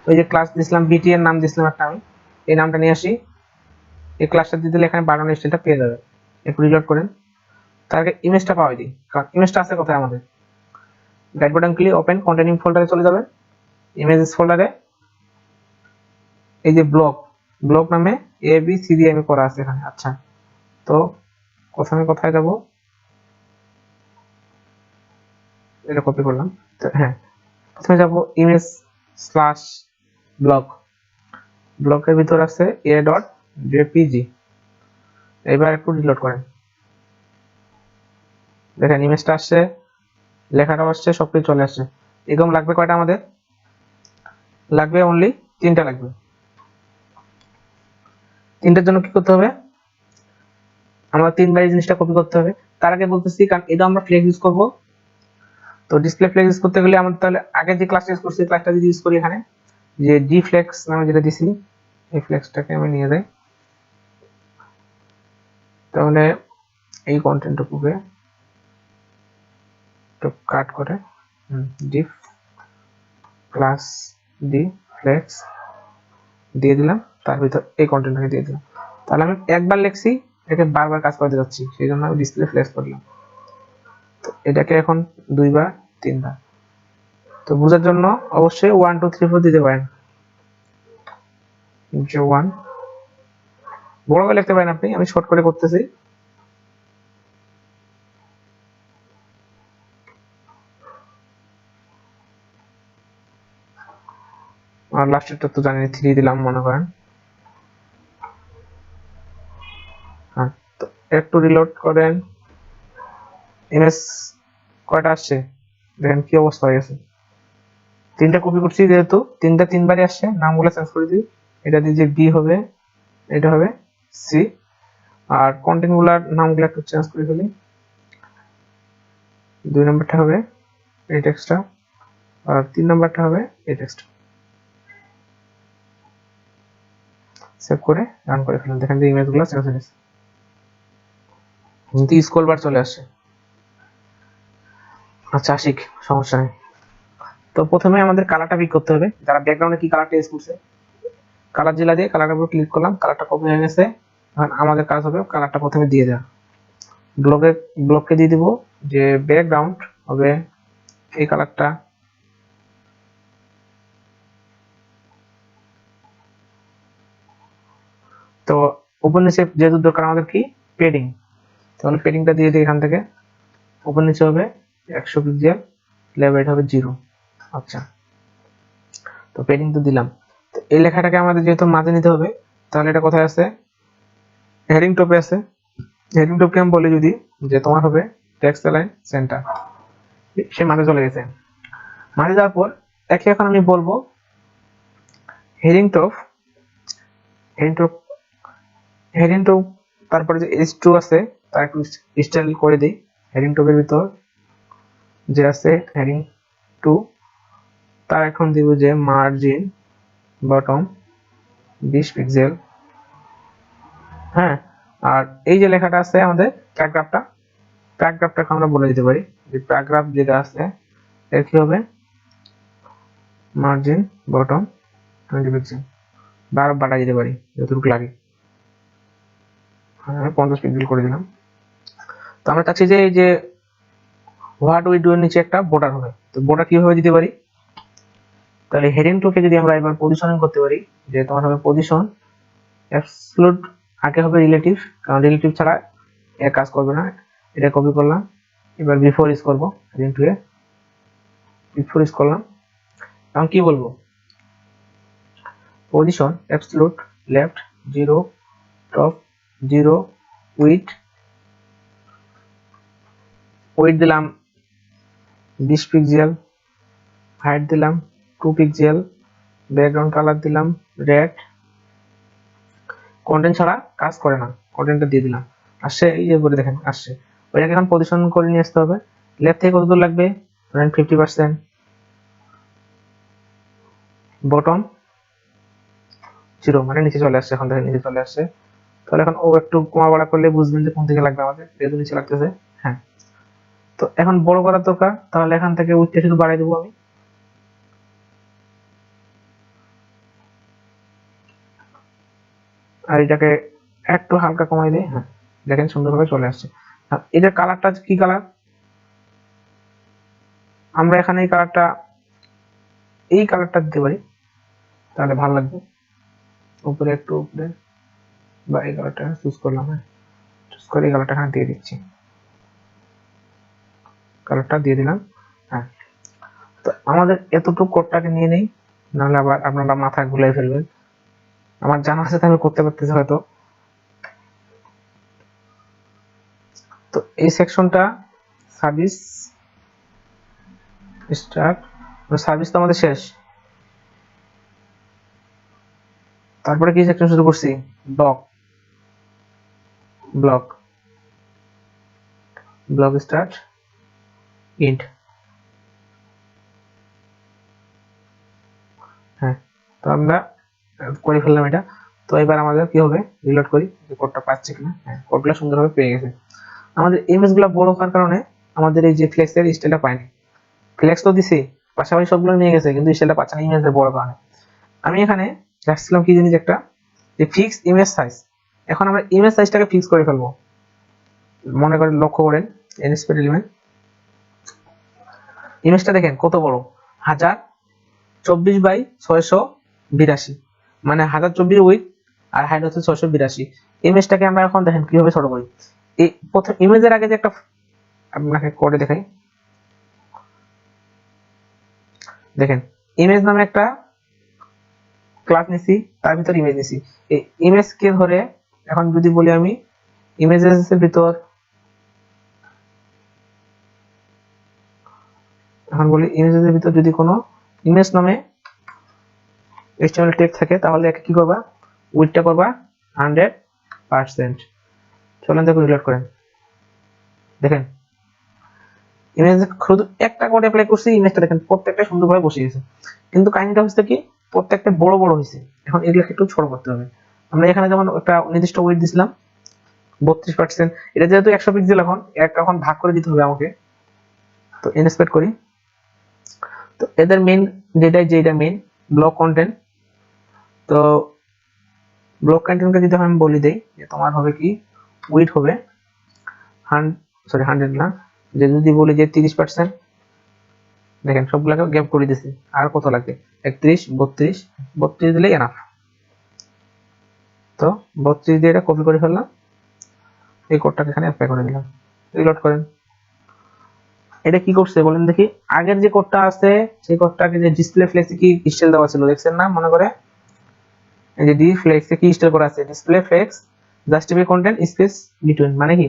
ওই যে ক্লাস দিয়েছিলাম বিটি এর নাম দিয়েছিলাম একটা, আমি এই নামটা নিয়ে আসি, এই ক্লাসটা দিয়ে দিলে এখানে বাটন স্টাইলটা পেয়ে যাবে। একটু রিলোড করেন, তার আগে ইমেজটা পাওয়া দিই, কারণ ইমেজটা আছে কোথায় আমাদের, right button click open containing ফোল্ডারে চলে যাবেন, ইমেজেস ফোল্ডারে এই যে ব্লক নামে এ বি সি ডি আমি করা আছে এখানে। আচ্ছা, তো প্রথমে কোথায় যাব, এটা কপি করলাম। তো হ্যাঁ, প্রথমে যাব ইমেজ স্ল্যাশ ব্লকের ভিতর আছে এ ডট জেপিজি। এবার একটু রিলোড করেন, দেখেন ইমেজটা আসছে, লেখাটাও আসছে, সবকিছু চলে আসছে। এরকম লাগবে কয়টা আমাদের? লাগবে অনলি 3টা লাগবে। 3টার জন্য কি করতে হবে, আমরা 3বার এই জিনিসটা কপি করতে হবে। তার আগে বলতেছি, কারণ এটা আমরা ফ্লেক্স ইউজ করব, তো ডিসপ্লে ফ্লেক্স ইউজ করতে গেলে আমাদের তাহলে আগে যে ক্লাসটা ইউজ করছি ক্লাসটা যদি ইউজ করি, এখানে যে ডি ফ্লেক্স নামে যেটা দিছি, এই ফ্লেক্সটাকে আমি নিয়ে যাই, তাহলে এই কন্টেন্টটুকুকে একটু কাট করে ডিফ ক্লাস ডি ফ্লেক্স দিয়ে দিলাম, তার ভিতর এই কন্টেন্টটাকে দিয়ে দিলাম। তাহলে আমি একবার লিখছি, এটাকে বারবার কাজ করতে যাচ্ছি, সেই জন্য আমি ডিসপ্লে ফ্লেক্স করলাম। তো এটাকে এখন 2বার 3বার। তো বোঝার জন্য অবশ্যই 1 2 3 4 দিতে পারেন, যে 1 বড় করে লিখতে পারেন আপনি, আমি শর্ট করে করতেছি। আর লাস্টেরটা তো জানি 3 দিলাম মনে করেন। হ্যাঁ, তো একটু রিলোড করেন, ইমেজ কয়টা আসছে দেখেন কি অবস্থা হয়ে গেছে। 3টা কপি করছি, যেহেতু 3টা 3বারই আসছে, নামগুলো চেঞ্জ করে দিই। এটা দিয়ে যে বি হবে, এটা হবে সি, আর কন্টেন্ট গুলার নামগুলো একটু চেঞ্জ করে ফেলি। 2 নম্বরটা হবে এই টেক্সটটা, আর 3 নম্বরটা হবে এই টেক্সটটা। সেভ করে রান করে ফেলুন, দেখেন যে ইমেজগুলো চেঞ্জ হয়ে গেছে, কিন্তু স্ক্রল বার চলে আসছে। আচ্ছা আশিক, সমস্যা নেই। তো প্রথমে আমাদের কালারটা পিক করতে হবে, যারা ব্যাকগ্রাউন্ডে কি কালারটা ইউজ করছে, কালার জেলা দিয়ে কালারের উপর ক্লিক করলাম, কালারটা কপি হয়ে গেছে। এখন আমাদের কাজ হবে কালারটা প্রথমে দিয়ে দেওয়া। ব্লককে দিয়ে দিব যে ব্যাকগ্রাউন্ড হবে এই কালারটা, তো উপর নিচে যেহেতু দরকার আমাদের কি পেডিং, তাহলে পেডিংটা দিয়ে দিই এখান থেকে। উপর নিচে হবে 100 পিক্সেল, লেভেল এটা হবে 0। আচ্ছা, তো পেডিং তো দিলাম। তো এই লেখাটাকে আমাদের যেহেতু মাঝে নিতে হবে, তাহলে এটা কোথায় আছে, হেডিং টপে আছে। হেডিং টপকে আমি বলি যদি, যে তোমার হবে টেক্সট অ্যালাইন সেন্টার, সে মাঝে চলে গেছে। মাঝে যাওয়ার পর একে এখন আমি বলবো heading top, heading top heading top, তারপরে যে H2 আছে তার একটু স্টাইল করে দিই। হেডিং টপের ভিতর যে আছে হেডিং 2, তার এখন দিব যে মার্জিন বটম 20 পিক্সেল। হ্যাঁ, আর এই যে লেখাটা আছে আমাদের প্যারাগ্রাফটাকে আমরা বলে দিতে পারি যে প্যারাগ্রাফ যেটা আছে এর কি হবে মার্জিন বটম 20 পিক্সেল, বাড়াই দিতে পারি যতটুকু লাগে। আমি 50 পিক্সেল করে দিলাম। তো আমরা চাচ্ছি যে এই যে হোয়াট উই ডু এর নিচে একটা বর্ডার হবে, তো বর্ডার কিভাবে দিতে পারি, তাহলে হেডিং টুকে যদি আমরা এবার পজিশনিং করতে পারি, যে তোমার হবে পজিশন অ্যাবসলিউট, আগে হবে রিলেটিভ, কারণ রিলেটিভ ছাড়া এর কাজ করবে না। এটা কপি করলাম, এবার বিফোর ইউজ করব, হেডিং টু এ বিফোর ইউজ করলাম। এখন কি বলবো, position absolute left 0, top 0, width দিলাম 20 পিক্সেল, হাইট দিলাম 2 পিক্সেল, ব্যাকগ্রাউন্ড কালার দিলাম রেড। কন্টেন্ট ছাড়া কাজ করে না, কন্টেন্টটা দিয়ে দিলাম, আসছে এই যে বলে দেখেন আসছে। ওইটাকে এখন পজিশন করে নিয়ে আসতে হবে। লেফট থেকে কত দূর লাগবে, ধরেন 50%, বটম 0 মানে নিচে চলে আসছে, এখন দেখেন নিচে চলে আসছে। তাহলে এখন ও একটু কমা বাড়া করলে বুঝবেন যে কোন দিকে লাগবে আমাদের, যেহেতু নিচে লাগতেছে। হ্যাঁ, তো এখন বড় করার দরকার, তাহলে এখান থেকে উচ্চে শুধু বাড়াই দেবো আমি। আর এটাকে একটু হালকা কমাই দিই। হ্যাঁ, দেখেন সুন্দরভাবে চলে আসছে। এটার কালারটা কি কালার, আমরা এখানে এই কালারটা দিতে পারি, তাহলে ভালো লাগবে। উপরে একটু উপরে, বা এই কালারটা চুজ করলাম। হ্যাঁ, চুজ করে এই কালারটা এখানে দিয়ে দিচ্ছি, কালারটা দিয়ে দিলাম। হ্যাঁ, তো আমাদের এতটুকু কোডটাকে নিয়ে নেই, নাহলে আবার আপনারা মাথা ঘুলাই ফেলবেন। আমার জানা আছে, আমি করতে পারতেছি হয়তো। তো এই সেকশনটা সার্ভিস স্টার্ট, সার্ভিস তো আমাদের শেষ। তারপরে কি সেকশন শুরু করছি, block, block block start int. হ্যাঁ, তো আমরা করে ফেললাম এটা। তো এবার আমাদের কি হবে, রিলোড করি যে কোডটা পাচ্ছে কিনা। হ্যাঁ, কোডগুলো সুন্দরভাবে পেয়ে গেছে। আমাদের ইমেজগুলো বড় হওয়ার কারণে আমাদের এই যে ফ্লেক্সের স্টাইলটা পায়নি। ফ্লেক্স তো দিছি, পাশাপাশি সবগুলো নিয়ে গেছে, কিন্তু স্টাইলটা পাচ্ছে না ইমেজের বড় কারণে। আমি এখানে রাখছিলাম কি জিনিস একটা, যে ফিক্স ইমেজ সাইজ। এখন আমরা ইমেজ সাইজটাকে ফিক্স করে ফেলবো। মনে করেন, লক্ষ্য করেন এনএসপি এলিমেন্ট, ইমেজটা দেখেন কত বড়, 1024 বাই 682, মানে 1024 উইথ, আর হাইট হচ্ছে 682। ইমেজটাকে আমরা এখন দেখেন কিভাবে ছোট করি। এই প্রথম ইমেজের আগে যে একটা, আপনাকে কোডে দেখাই, দেখেন ইমেজ নামে একটা ক্লাস নিছি, তার ভিতর ইমেজ নিছি। এই ইমেজ কে ধরে এখন যদি বলি আমি ইমেজেস এর ভিতর, এখন বলি ইমেজেস এর ভিতর যদি কোনো ইমেজ নামে HTML ট্যাগ থাকে, তাহলে একে কি করবা, উইডথটা করবা 100%। চলেন দেখো, রিলোড করেন, দেখেন ইমেজ শুধু একটা কোড অ্যাপ্লাই করছি, ইমেজটা দেখেন প্রত্যেকটা সুন্দরভাবে বসে গেছে। কিন্তু কাহিনীটা হচ্ছে কি, প্রত্যেকটা বড় বড় হয়েছে। এখন এগুলোকে একটু ছোট করতে হবে। আমরা এখানে যেমন একটা নির্দিষ্ট ওয়েট দিছিলাম 32%, এটা যেহেতু 100 পিক্সেল, এখন ভাগ করে দিতে হবে আমাকে। তো ইনস্পেক্ট করি, তো এদের মেইন ডেটা, যেটা মেইন ব্লক কন্টেন্ট। তো ব্লক কন্টেন্টকে যদি আমি বলি দেই যে তোমার হবে কি, উইড হবে 100 না, যে যদি বলি যে 30%, দেখেন সবগুলোকে গ্যাপ করে দিছি। আর কত লাগবে, 31, 32, 32 দিলে এনাফ। তো 32 দিয়ে এটা কপি করে ফেললাম, এই কোডটাকে এখানে অ্যাপ্লাই করে দিলাম। রিলোড করেন, এটা কি করছে বলেন দেখি। আগের যে কোডটা আছে, সেই কোডটাকে যে ডিসপ্লে ফ্লেক্সে কি স্টাইল দেওয়া ছিল দেখছেন না, মনে করে এই যে ডি ফ্লেক্সে কি স্টাইল করা আছে, display flakes justify content space between, মানে কি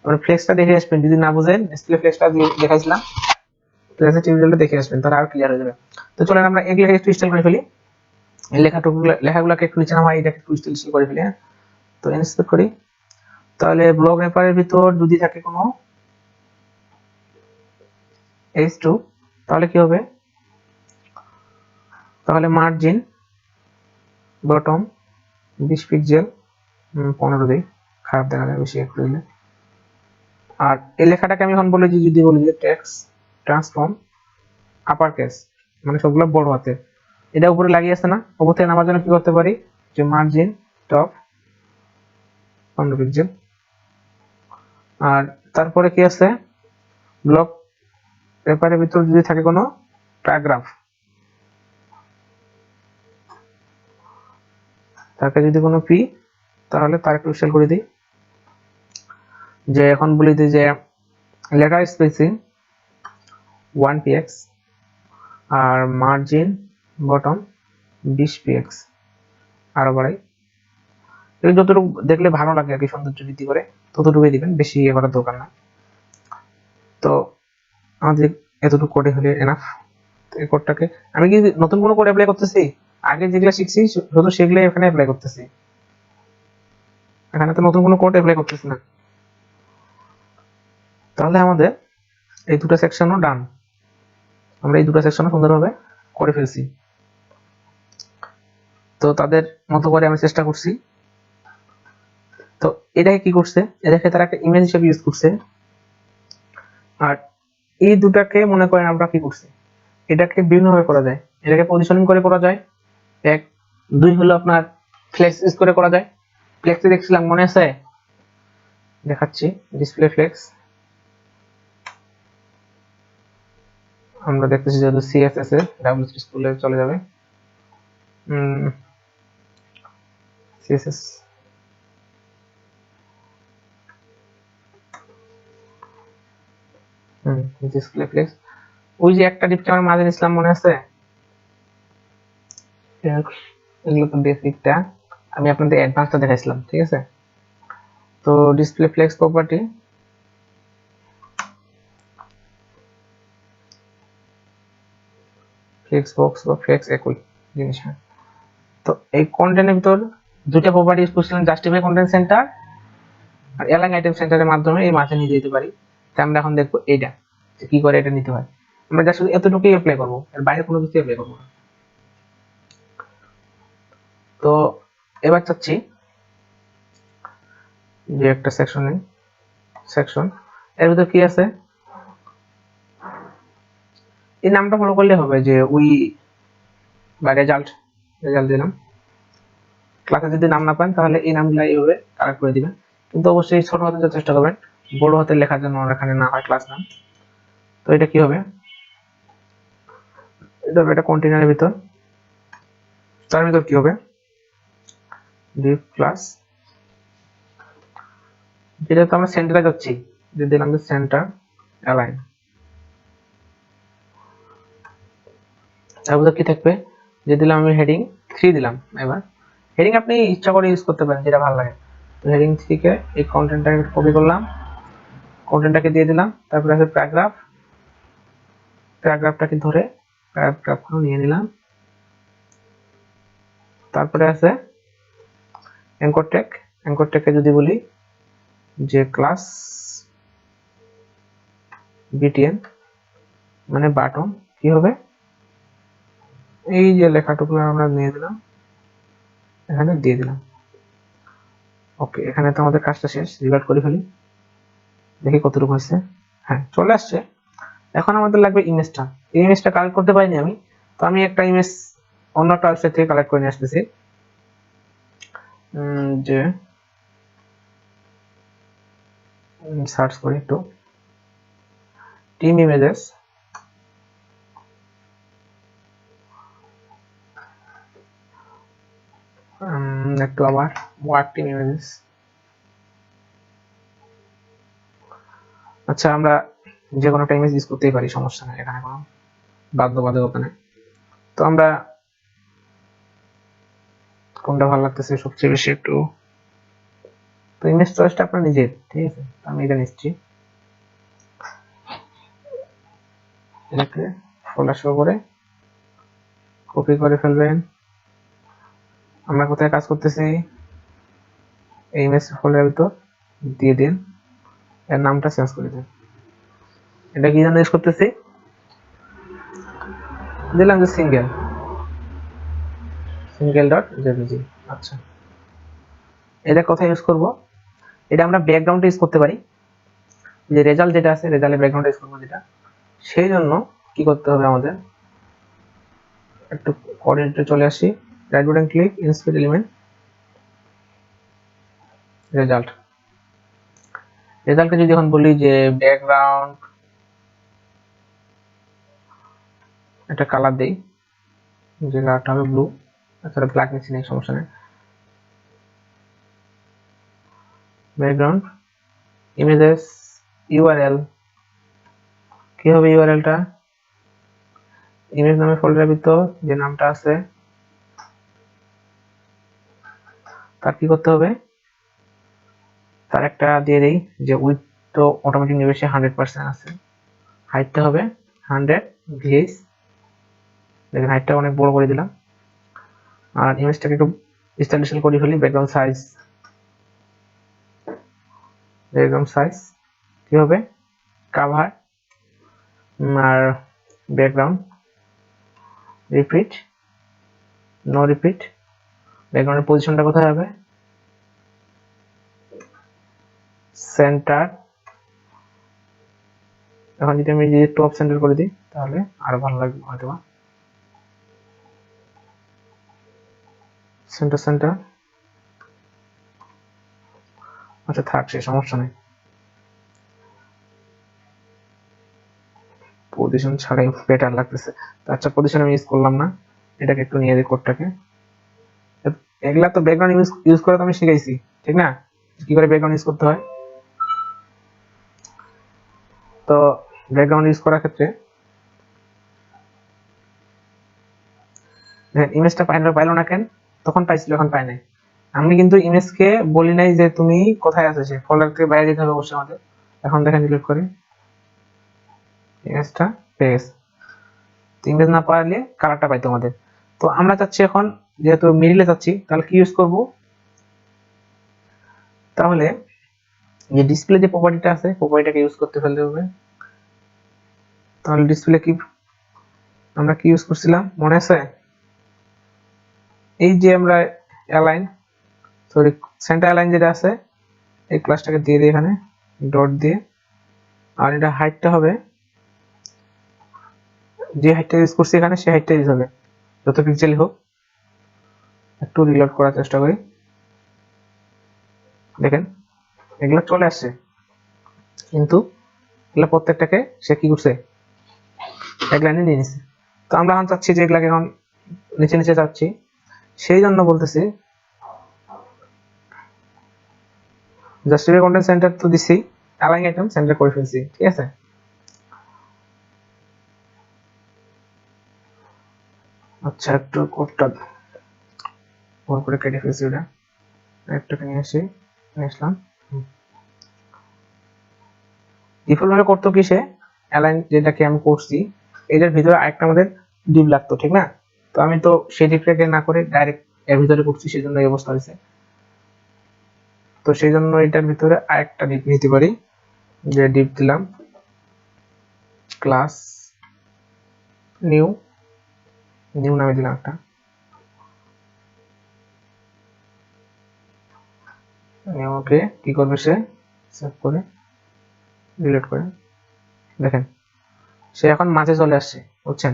আমরা ফ্লেক্সটা দেখে আসবেন, যদি না বুঝেন ডিসপ্লে ফ্লেক্সটা দেখাইছিলাম, ফ্লেক্সের টিউটোরিয়ালটা দেখে আসবেন, তাহলে আর ক্লিয়ার হয়ে যাবে। তো চলেন আমরা এগুলোকে একটু স্টাইল করে ফেলি, এই লেখাগুলোকে একটু নিচে নামাই, এটাকে একটু স্টাইল করে ফেলি। হ্যাঁ, তো ইনস্পেক্ট করি, তাহলে ব্লক রেপারের ভিতর যদি থাকে কোনো H2, তাহলে কি হবে, তাহলে মার্জিন বটম 20 পিক্সেল, 15 দিই, খারাপ দেখা যায় বেশি একটু দিলে। আর এই লেখাটাকে আমি এখন বলি যে, যদি বলি যে টেক্সট ট্রান্সফর্ম আপার কেস, মানে সবগুলো বড় হাতে, এটা উপরে লাগিয়ে আছে না, উপর থেকে নামার জন্য কি করতে পারি, যে মার্জিন টপ 15 পিক্সেল। আর তারপরে কি আছে, ব্লক পেপারের ভিতর যদি থাকে কোনো প্যারাগ্রাফ, তাকে যদি কোনো পি, তাহলে তার একটু স্টাইল করে দিই, যে এখন বলি দিই যে লেটার স্পেসিং 1px, আর মার্জিন বটম 20px, আরো বাড়াই, যতটুকু দেখলে ভালো লাগে আর কি, সৌন্দর্য বৃদ্ধি করে ততটুকুই দিবেন, বেশি ইয়ে করার দরকার না। তো আমাদের এতটুকু কোডে হলে এনাফ। এই কোডটাকে আমি কি নতুন কোনো কোড অ্যাপ্লাই করতেছি, আগে যেগুলো শিখছি শুধু সেগুলো এখানে অ্যাপ্লাই করতেছি, এখানে তো নতুন কোনো কোড অ্যাপ্লাই করতেছি না। তাহলে আমাদের এই দুটো সেকশনও ডান, আমরা এই দুটো সেকশনও সুন্দরভাবে করে ফেলছি। তো তাদের মতো করে আমি চেষ্টা করছি। তো এটাকে কি করছে, এটাকে তারা একটা ইমেজ হিসেবে ইউজ করছে। আর এই দুটাকে মনে করেন আমরা কি করছি, এটাকে বিভিন্নভাবে করা যায়। এটাকে পজিশনিং করে করা যায়, এক। দুই হলো আপনার ফ্লেক্স ইউজ করে করা যায়। ফ্লেক্সে দেখছিলাম, মনে আছে? দেখাচ্ছি, ডিসপ্লে ফ্লেক্স। আমরা দেখতেছি যেহেতু সিএসএস এ ডাব্লিউসি স্কুলে চলে যাবে। সিএসএস ডিসপ্লে ফ্লেক্স, ওই যে একটা ডিপটা আমার মাঝে নিছিলাম, মনে আছে? এগুলো তো বেসিকটা, আমি আপনাদের অ্যাডভান্সটা দেখাইছিলাম, ঠিক আছে? তো display flex property, flex box বা ফ্লেক্স একই জিনিস। তো এই কন্টেন্টের ভিতর দুটো প্রপার্টি ইউজ করছিলাম, জাস্টিফাই কন্টেন্ট সেন্টার আর অ্যালাইন আইটেম সেন্টারের মাধ্যমে এই মাঝে নিয়ে যেতে পারি। তাই আমরা এখন দেখবো এইটা যে কি করে এটা নিতে হয়। আমরা জাস্ট শুধু এতটুকুই অ্যাপ্লাই করবো, এর বাইরে কোনো কিছু অ্যাপ্লাই করবো না। তো এবার চাচ্ছি যে একটা সেকশন এর ভিতর কি আছে, এই নামটা ফলো করলে হবে, যে উই বা রেজাল্ট দিলাম। ক্লাসে যদি নাম না পান তাহলে এই নামগুলো এইভাবে কালেক্ট করে দিবেন, কিন্তু অবশ্যই ছোট হাতে যাওয়ার চেষ্টা করবেন, বড় হাতে লেখার জন্য এখানে না হয় ক্লাস নাম। তো এটা কি হবে, এটা কন্টেইনারের ভিতর, তার ভিতর কি হবে, ডিভ ক্লাস, যেটা তো আমরা সেন্টারে যাচ্ছি, দিয়ে দিলাম যে সেন্টার অ্যালাইন। তারপর কি থাকবে, যে দিলাম আমি হেডিং 3 দিলাম। এবার হেডিং আপনি ইচ্ছা করে ইউজ করতে পারেন, যেটা ভালো লাগে। তো হেডিং 3 কে এই কন্টেন্টটাকে কপি করলাম, কন্টেন্টটাকে দিয়ে দিলাম। তারপরে আছে প্যারাগ্রাফ, প্যারাগ্রাফটাকে ধরে প্যারাগ্রাফগুলো নিয়ে নিলাম। তারপরে আছে অ্যাঙ্কর ট্যাগ, অ্যাঙ্কর ট্যাগকে যদি বলি যে ক্লাস বিটিএন মানে বাটন, কি হবে, এই যে লেখাটুকু আমরা নিয়ে দিলাম, এখানে দিয়ে দিলাম। ওকে, এখানে তো আমাদের কাজটা শেষ, রিভার্ট করে ফেলি, দেখি কতটুকু হয়েছে। হ্যাঁ, চলে আসছে। এখন আমাদের লাগবে ইমেজটা। এই ইমেজটা কালেক্ট করতে পারিনি আমি, তো আমি একটা ইমেজ অন্য একটা ওয়েবসাইট থেকে কালেক্ট করে নিয়ে আসতেছি। যে সার্চ করি একটু, টিম ইমেজেস, একটু আবার ওয়ার্ক টিম ইমেজেস। আচ্ছা, আমরা যে কোনো একটা ইমেজ ইউজ করতেই পারি, সমস্যা নেই, এখানে কোনো বাধ্যবাধকতা নেই। তো আমরা কোনটা ভালো লাগতেছে সবচেয়ে বেশি একটু, তো ইমেজ চয়েসটা আপনার নিজের, ঠিক আছে? আমি এটা নিচ্ছি, এটাকে ফোল্ডার শো করে কপি করে ফেলবেন। আমরা কোথায় কাজ করতেছি, এই ইমেজ ফোল্ডারের ভিতর দিয়ে দিন, এর নামটা চেঞ্জ করে দিন। এটা কি জন্য ইউজ করতেছি, দিলাম যে সিঙ্গেল ডট জেপিজি। আচ্ছা, এটা কোথায় ইউজ করব, এটা আমরা ব্যাকগ্রাউন্ডে ইউজ করতে পারি, যে রেজাল্ট যেটা আছে রেজাল্টের ব্যাকগ্রাউন্ডে ইউজ করবো যেটা, সেই জন্য কি করতে হবে আমাদের, একটু কোঅর্ডিনেটে চলে আসি, right button click, inspect element, রেজাল্টকে যদি এখন বলি যে ব্যাকগ্রাউন্ড একটা কালার দেই, যে কালারটা হবে ব্লু, আচ্ছা ব্ল্যাক নিচ্ছি, নেই সমস্যা নেই। ব্যাকগ্রাউন্ড ইমেজেস ইউআরএল, কি হবে ইউআরএলটা, ইমেজ নামে ফোল্ডারের ভিতর যে নামটা আছে তার কি করতে হবে, তার একটা দিয়ে দেই, যে উইথ তো অটোমেটিক নেবে, সে 100% আছে, হাইটটা হবে 100 ভিএস, দেখেন হাইটটা অনেক বড় করে দিলাম। আর ইমেজটাকে একটু স্টাইলিশ করে ফেলি, ব্যাকগ্রাউন্ড সাইজ কি হবে, কাভার আর ব্যাকগ্রাউন্ড রিপিট নো রিপিট ব্যাকগ্রাউন্ডের পজিশনটা কোথায় হবে সেন্টার এখন যদি আমি টপ সেন্টার করে দিই তাহলে আরো ভালো লাগবে হয়তো সেন্টার সেন্টার আচ্ছা থাক সে সমস্যা নেই পজিশন ছাড়াই বেটার লাগতেছে আচ্ছা পজিশন আমি ইউজ করলাম না এটাকে একটু নিয়ে দিই কোডটাকে এগুলা তো ব্যাকগ্রাউন্ড ইউজ করে তো আমি শিখাইছি ঠিক না কি করে ব্যাকগ্রাউন্ড ইউজ করতে হয় তো ব্যাকগ্রাউন্ড ইউজ করার ক্ষেত্রে ইমেজটা পাইলো না কেন তখন পাইছিল এখন পাই নাই আমি কিন্তু ইমেজকে বলি নাই যে তুমি কোথায় আছো সে ফোল্ডার থেকে বাইরে যেতে হবে অবশ্যই আমাদের এখন দেখেন ডিলিট করে ইমেজটা পেয়ে গেছে ইমেজ না পারলে কালারটা পাই তোমাদের তো আমরা চাচ্ছি এখন যেহেতু মিডিলে যাচ্ছি তাহলে কি ইউজ করব তাহলে যে ডিসপ্লে যে প্রপার্টিটা আছে প্রপার্টিটাকে ইউজ করতে ফেলতে হবে তাহলে ডিসপ্লে কি আমরা কি ইউজ করছিলাম মনে আছে এই যে আমরা অ্যালাইন সরি সেন্টার অ্যালাইন যেটা আছে এই ক্লাসটাকে দিয়ে দিই এখানে ডট দিয়ে আর এটা হাইটটা হবে যে হাইটটা ইউজ করছি এখানে সেই হাইটটা ইউজ হবে যত পিক্সেল হোক একটু রিলোড করার চেষ্টা করি দেখেন এগুলো চলে আসছে কিন্তু এগুলো প্রত্যেকটাকে সে কি করছে এক লাইনে নিয়ে নিচ্ছে তো আমরা এখন চাচ্ছি যে এগুলাকে এখন নিচে নিচে চাচ্ছি সেই জন্য বলতেছি জাস্টিফাই কন্টেন্ট সেন্টার তো দিছি অ্যালাইন আইটেম সেন্টার করে ফেলছি ঠিক আছে আচ্ছা একটু কোডটা ভুল করে কেটে ফেলছি ওটা একটাকে নিয়ে আসলাম ডিফল্ট ভাবে করতো কি সে অ্যালাইন যেটাকে আমি করছি এটার ভিতরে আরেকটা আমাদের ডিভ লাগতো ঠিক না তো আমি তো সেই ডিভটাকে না করে ডাইরেক্ট এর ভিতরে করছি সেজন্য এই অবস্থা হয়েছে তো সেই জন্য এটার ভিতরে আরেকটা ডিভ নিতে পারি যে ডিভ দিলাম ক্লাস নিউ নিউ নামে দিলাম একটা নিউকে কি করবে সে সেভ করে ডিলিট করে দেখেন সে এখন মাঝে চলে আসছে বুঝছেন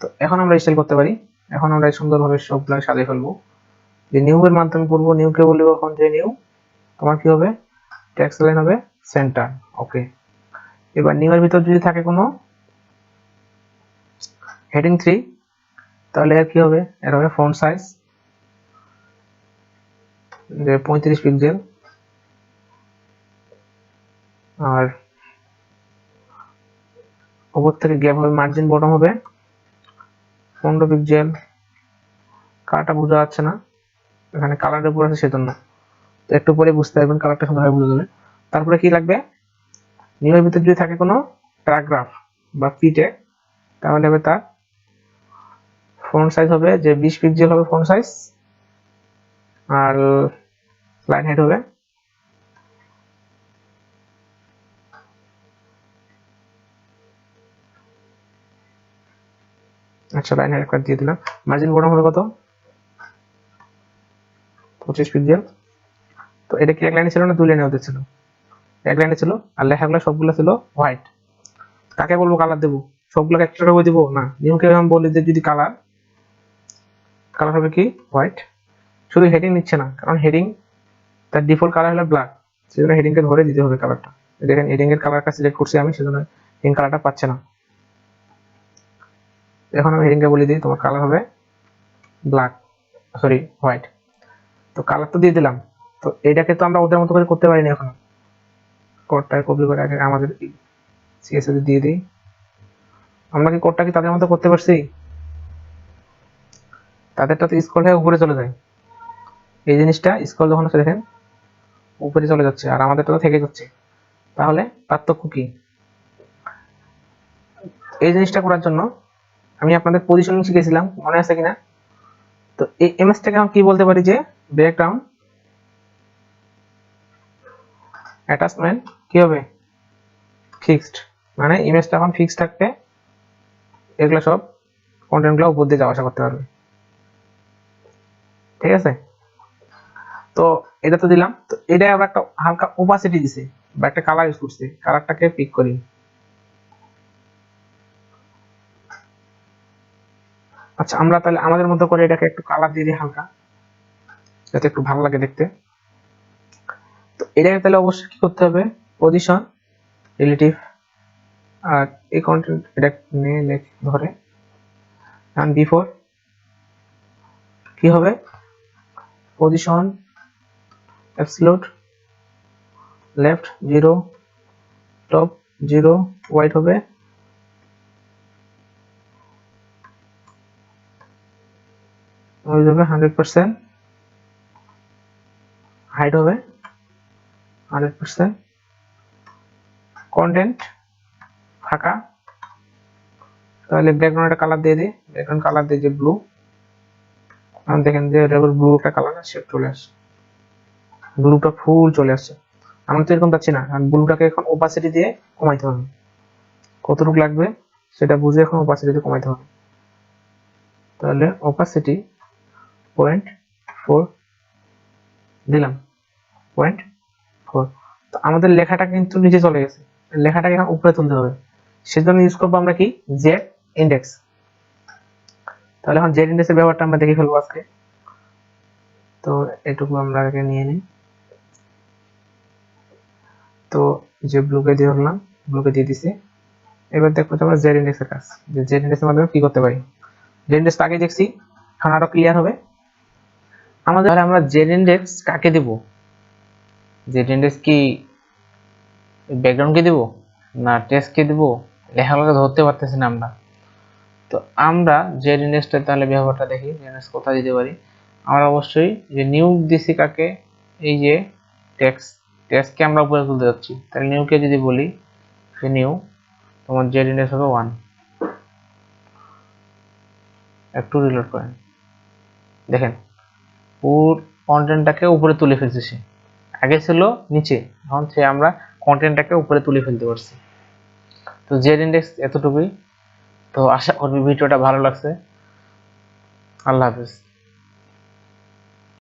তো এখন আমরা স্টাইল করতে পারি এখন আমরা সুন্দরভাবে সবগুলো সাজিয়ে ফেলবো যে নিউ এর মাধ্যমে করবো নিউকে বলবো এখন যে নিউ তোমার কি হবে টেক্সট লাইন হবে সেন্টার ওকে এবার নিউ এর ভিতর যদি থাকে কোনো হেডিং 3 তাহলে এর কি হবে এর হবে ফন্ট সাইজ যে 35 পিক্সেল আর উপর থেকে গ্যাপ হবে মার্জিন বটম হবে 15 পিক্সেল কালারটা বোঝা যাচ্ছে না এখানে কালারের উপর আছে সেজন্য তো একটু পরে বুঝতে পারবেন কালারটা সুন্দরভাবে বোঝা যাবে তারপরে কি লাগবে নিউ এর ভিতর যদি থাকে কোনো প্যারাগ্রাফ বা পিটে তাহলে হবে তার ফন্ট সাইজ হবে যে 20 পিক্সেল হবে ফন্ট সাইজ আর লাইন হাইট হবে আচ্ছা লাইন হাইট একটা দিয়ে দিলাম মার্জিন বটম হবে কত 25 পিক্সেল তো এটা কি এক লাইনে ছিল না দুই লাইনে হতে ছিল এক লাইনে ছিল আর লেখাগুলো সবগুলো ছিল হোয়াইট কাকে বলবো কালার দেবো সবগুলোকে একটা করে দেবো না নিয়মকে আমি বলি যে যদি কালার কালার হবে কি হোয়াইট শুধু হেডিং নিচ্ছে না কারণ হেডিং তার ডিফল্ট কালার হলো ব্ল্যাক সেজন্য হেডিংকে ধরে দিতে হবে কালারটা দেখেন হেডিং এর কালারটা সিলেক্ট করছি আমি সেজন্য হেডিং কালারটা পাচ্ছে না এখন আমি হেডিংকে বলে দিই তোমার কালার হবে ব্ল্যাক সরি হোয়াইট তো কালার তো দিয়ে দিলাম তো এটাকে তো আমরা ওদের মতো করে করতে পারিনি এখন কোডটা কপি করে আগে আমাদের সিএসএস দিয়ে দিই আমরা কি কোডটা কি তাদের মতো করতে পারছি তাদেরটা তো স্ক্রল হয়ে উপরে চলে যায় এই জিনিসটা স্ক্রল যখন হচ্ছে দেখেন উপরে চলে যাচ্ছে আর আমাদেরটা তো থেকে যাচ্ছে তাহলে পার্থক্য কি এই জিনিসটা করার জন্য আমি আপনাদের পজিশনিং শিখেছিলাম মনে আছে কিনা তো এই ইমেজটাকে আমি কি বলতে পারি যে ব্যাকগ্রাউন্ড অ্যাটাচমেন্ট কি হবে ফিক্সড মানে ইমেজটা এখন ফিক্সড থাকবে এগুলো সব কন্টেন্টগুলো উপর দিয়ে যাওয়া আসা করতে পারবে। ঠিক আছে, তো এটা তো দিলাম। তো এটা আমরা একটা হালকা ওপাসিটি দিছি বা একটা কালার ইউজ করছি, কালারটাকে পিক করি। আচ্ছা, আমরা তাহলে আমাদের মতো করে এটাকে একটু কালার দিয়ে দিই হালকা, যাতে একটু ভালো লাগে দেখতে। তো এটাকে তাহলে অবশ্যই কি করতে হবে, পজিশন, রিলেটিভ, আর এই কন্টেন্ট এটা নিয়ে ধরে and বিফোর কি হবে, position absolute left 0, top 0, white হবে নোইজ হবে 100%, হাইট হবে 100%, কন্টেন্ট ফাঁকা। তাহলে ব্যাকগ্রাউন্ডে কালার দিয়ে দিই, ব্যাকগ্রাউন্ড কালার দিয়ে যে ব্লু, এখন দেখেন যে এটা ব্লু একটা কালার শেড চলে আসছে, ব্লুটা ফুল চলে আসছে। আমরা তো এরকম পাচ্ছি না, কারণ ব্লুটাকে এখন ওপাসিটি দিয়ে কমাইতে হবে, কতটুকু লাগবে সেটা বুঝে এখন ওপাসিটি দিয়ে কমাইতে হবে। তাহলে ওপাসিটি 0.4 দিলাম, 0.4। তো আমাদের লেখাটা কিন্তু নিচে চলে গেছে, লেখাটাকে এখন উপরে তুলতে হবে, সেজন্য ইউজ করবো আমরা কি, জেড ইন্ডেক্স। তাহলে এখন জেড ইন্ডেক্সের ব্যবহারটা আমরা দেখে ফেলবো আজকে। তো এটুকু আমরা আগে নিয়ে নিই। তো যে ব্লুকে দিয়ে ধরলাম, ব্লুকে দিয়ে দিছি। এবার দেখবো আমরা জেড ইন্ডেক্সের কাজ, যে জেড ইন্ডেক্সের মাধ্যমে কি করতে পারি। জেড ইন্ডেক্স আগে দেখছি, এখন আরো ক্লিয়ার হবে আমাদের। তাহলে আমরা জেড ইন্ডেক্স কাকে দেব, জেড ইন্ডেক্স কি ব্যাকগ্রাউন্ডকে দেব না টেক্সটকে দেব, লেখাগুলোকে ধরতে পারতেছি না আমরা। তো আমরা জেড ইন্ডেক্সটা তাহলে ব্যবহারটা দেখি, জেড ইন্ডেক্স কোথায় দিতে পারি। আমরা অবশ্যই যে নিউ দিছি কাকে, এই যে টেক্সটকে আমরা উপরে তুলতে যাচ্ছি, তাহলে নিউকে যদি বলি যে নিউ, তোমার জেড ইন্ডেক্স হবে 1। একটু রিলোড করেন, দেখেন পুরো কন্টেন্টটাকে উপরে তুলে ফেলছে সে, আগে ছিল নিচে, এখন সে আমরা কন্টেন্টটাকে উপরে তুলে ফেলতে পারছি। তো জেড ইন্ডেক্স এতটুকুই। তো আশা করি ভিডিওটা ভালো লাগছে। আল্লাহ হাফেজ।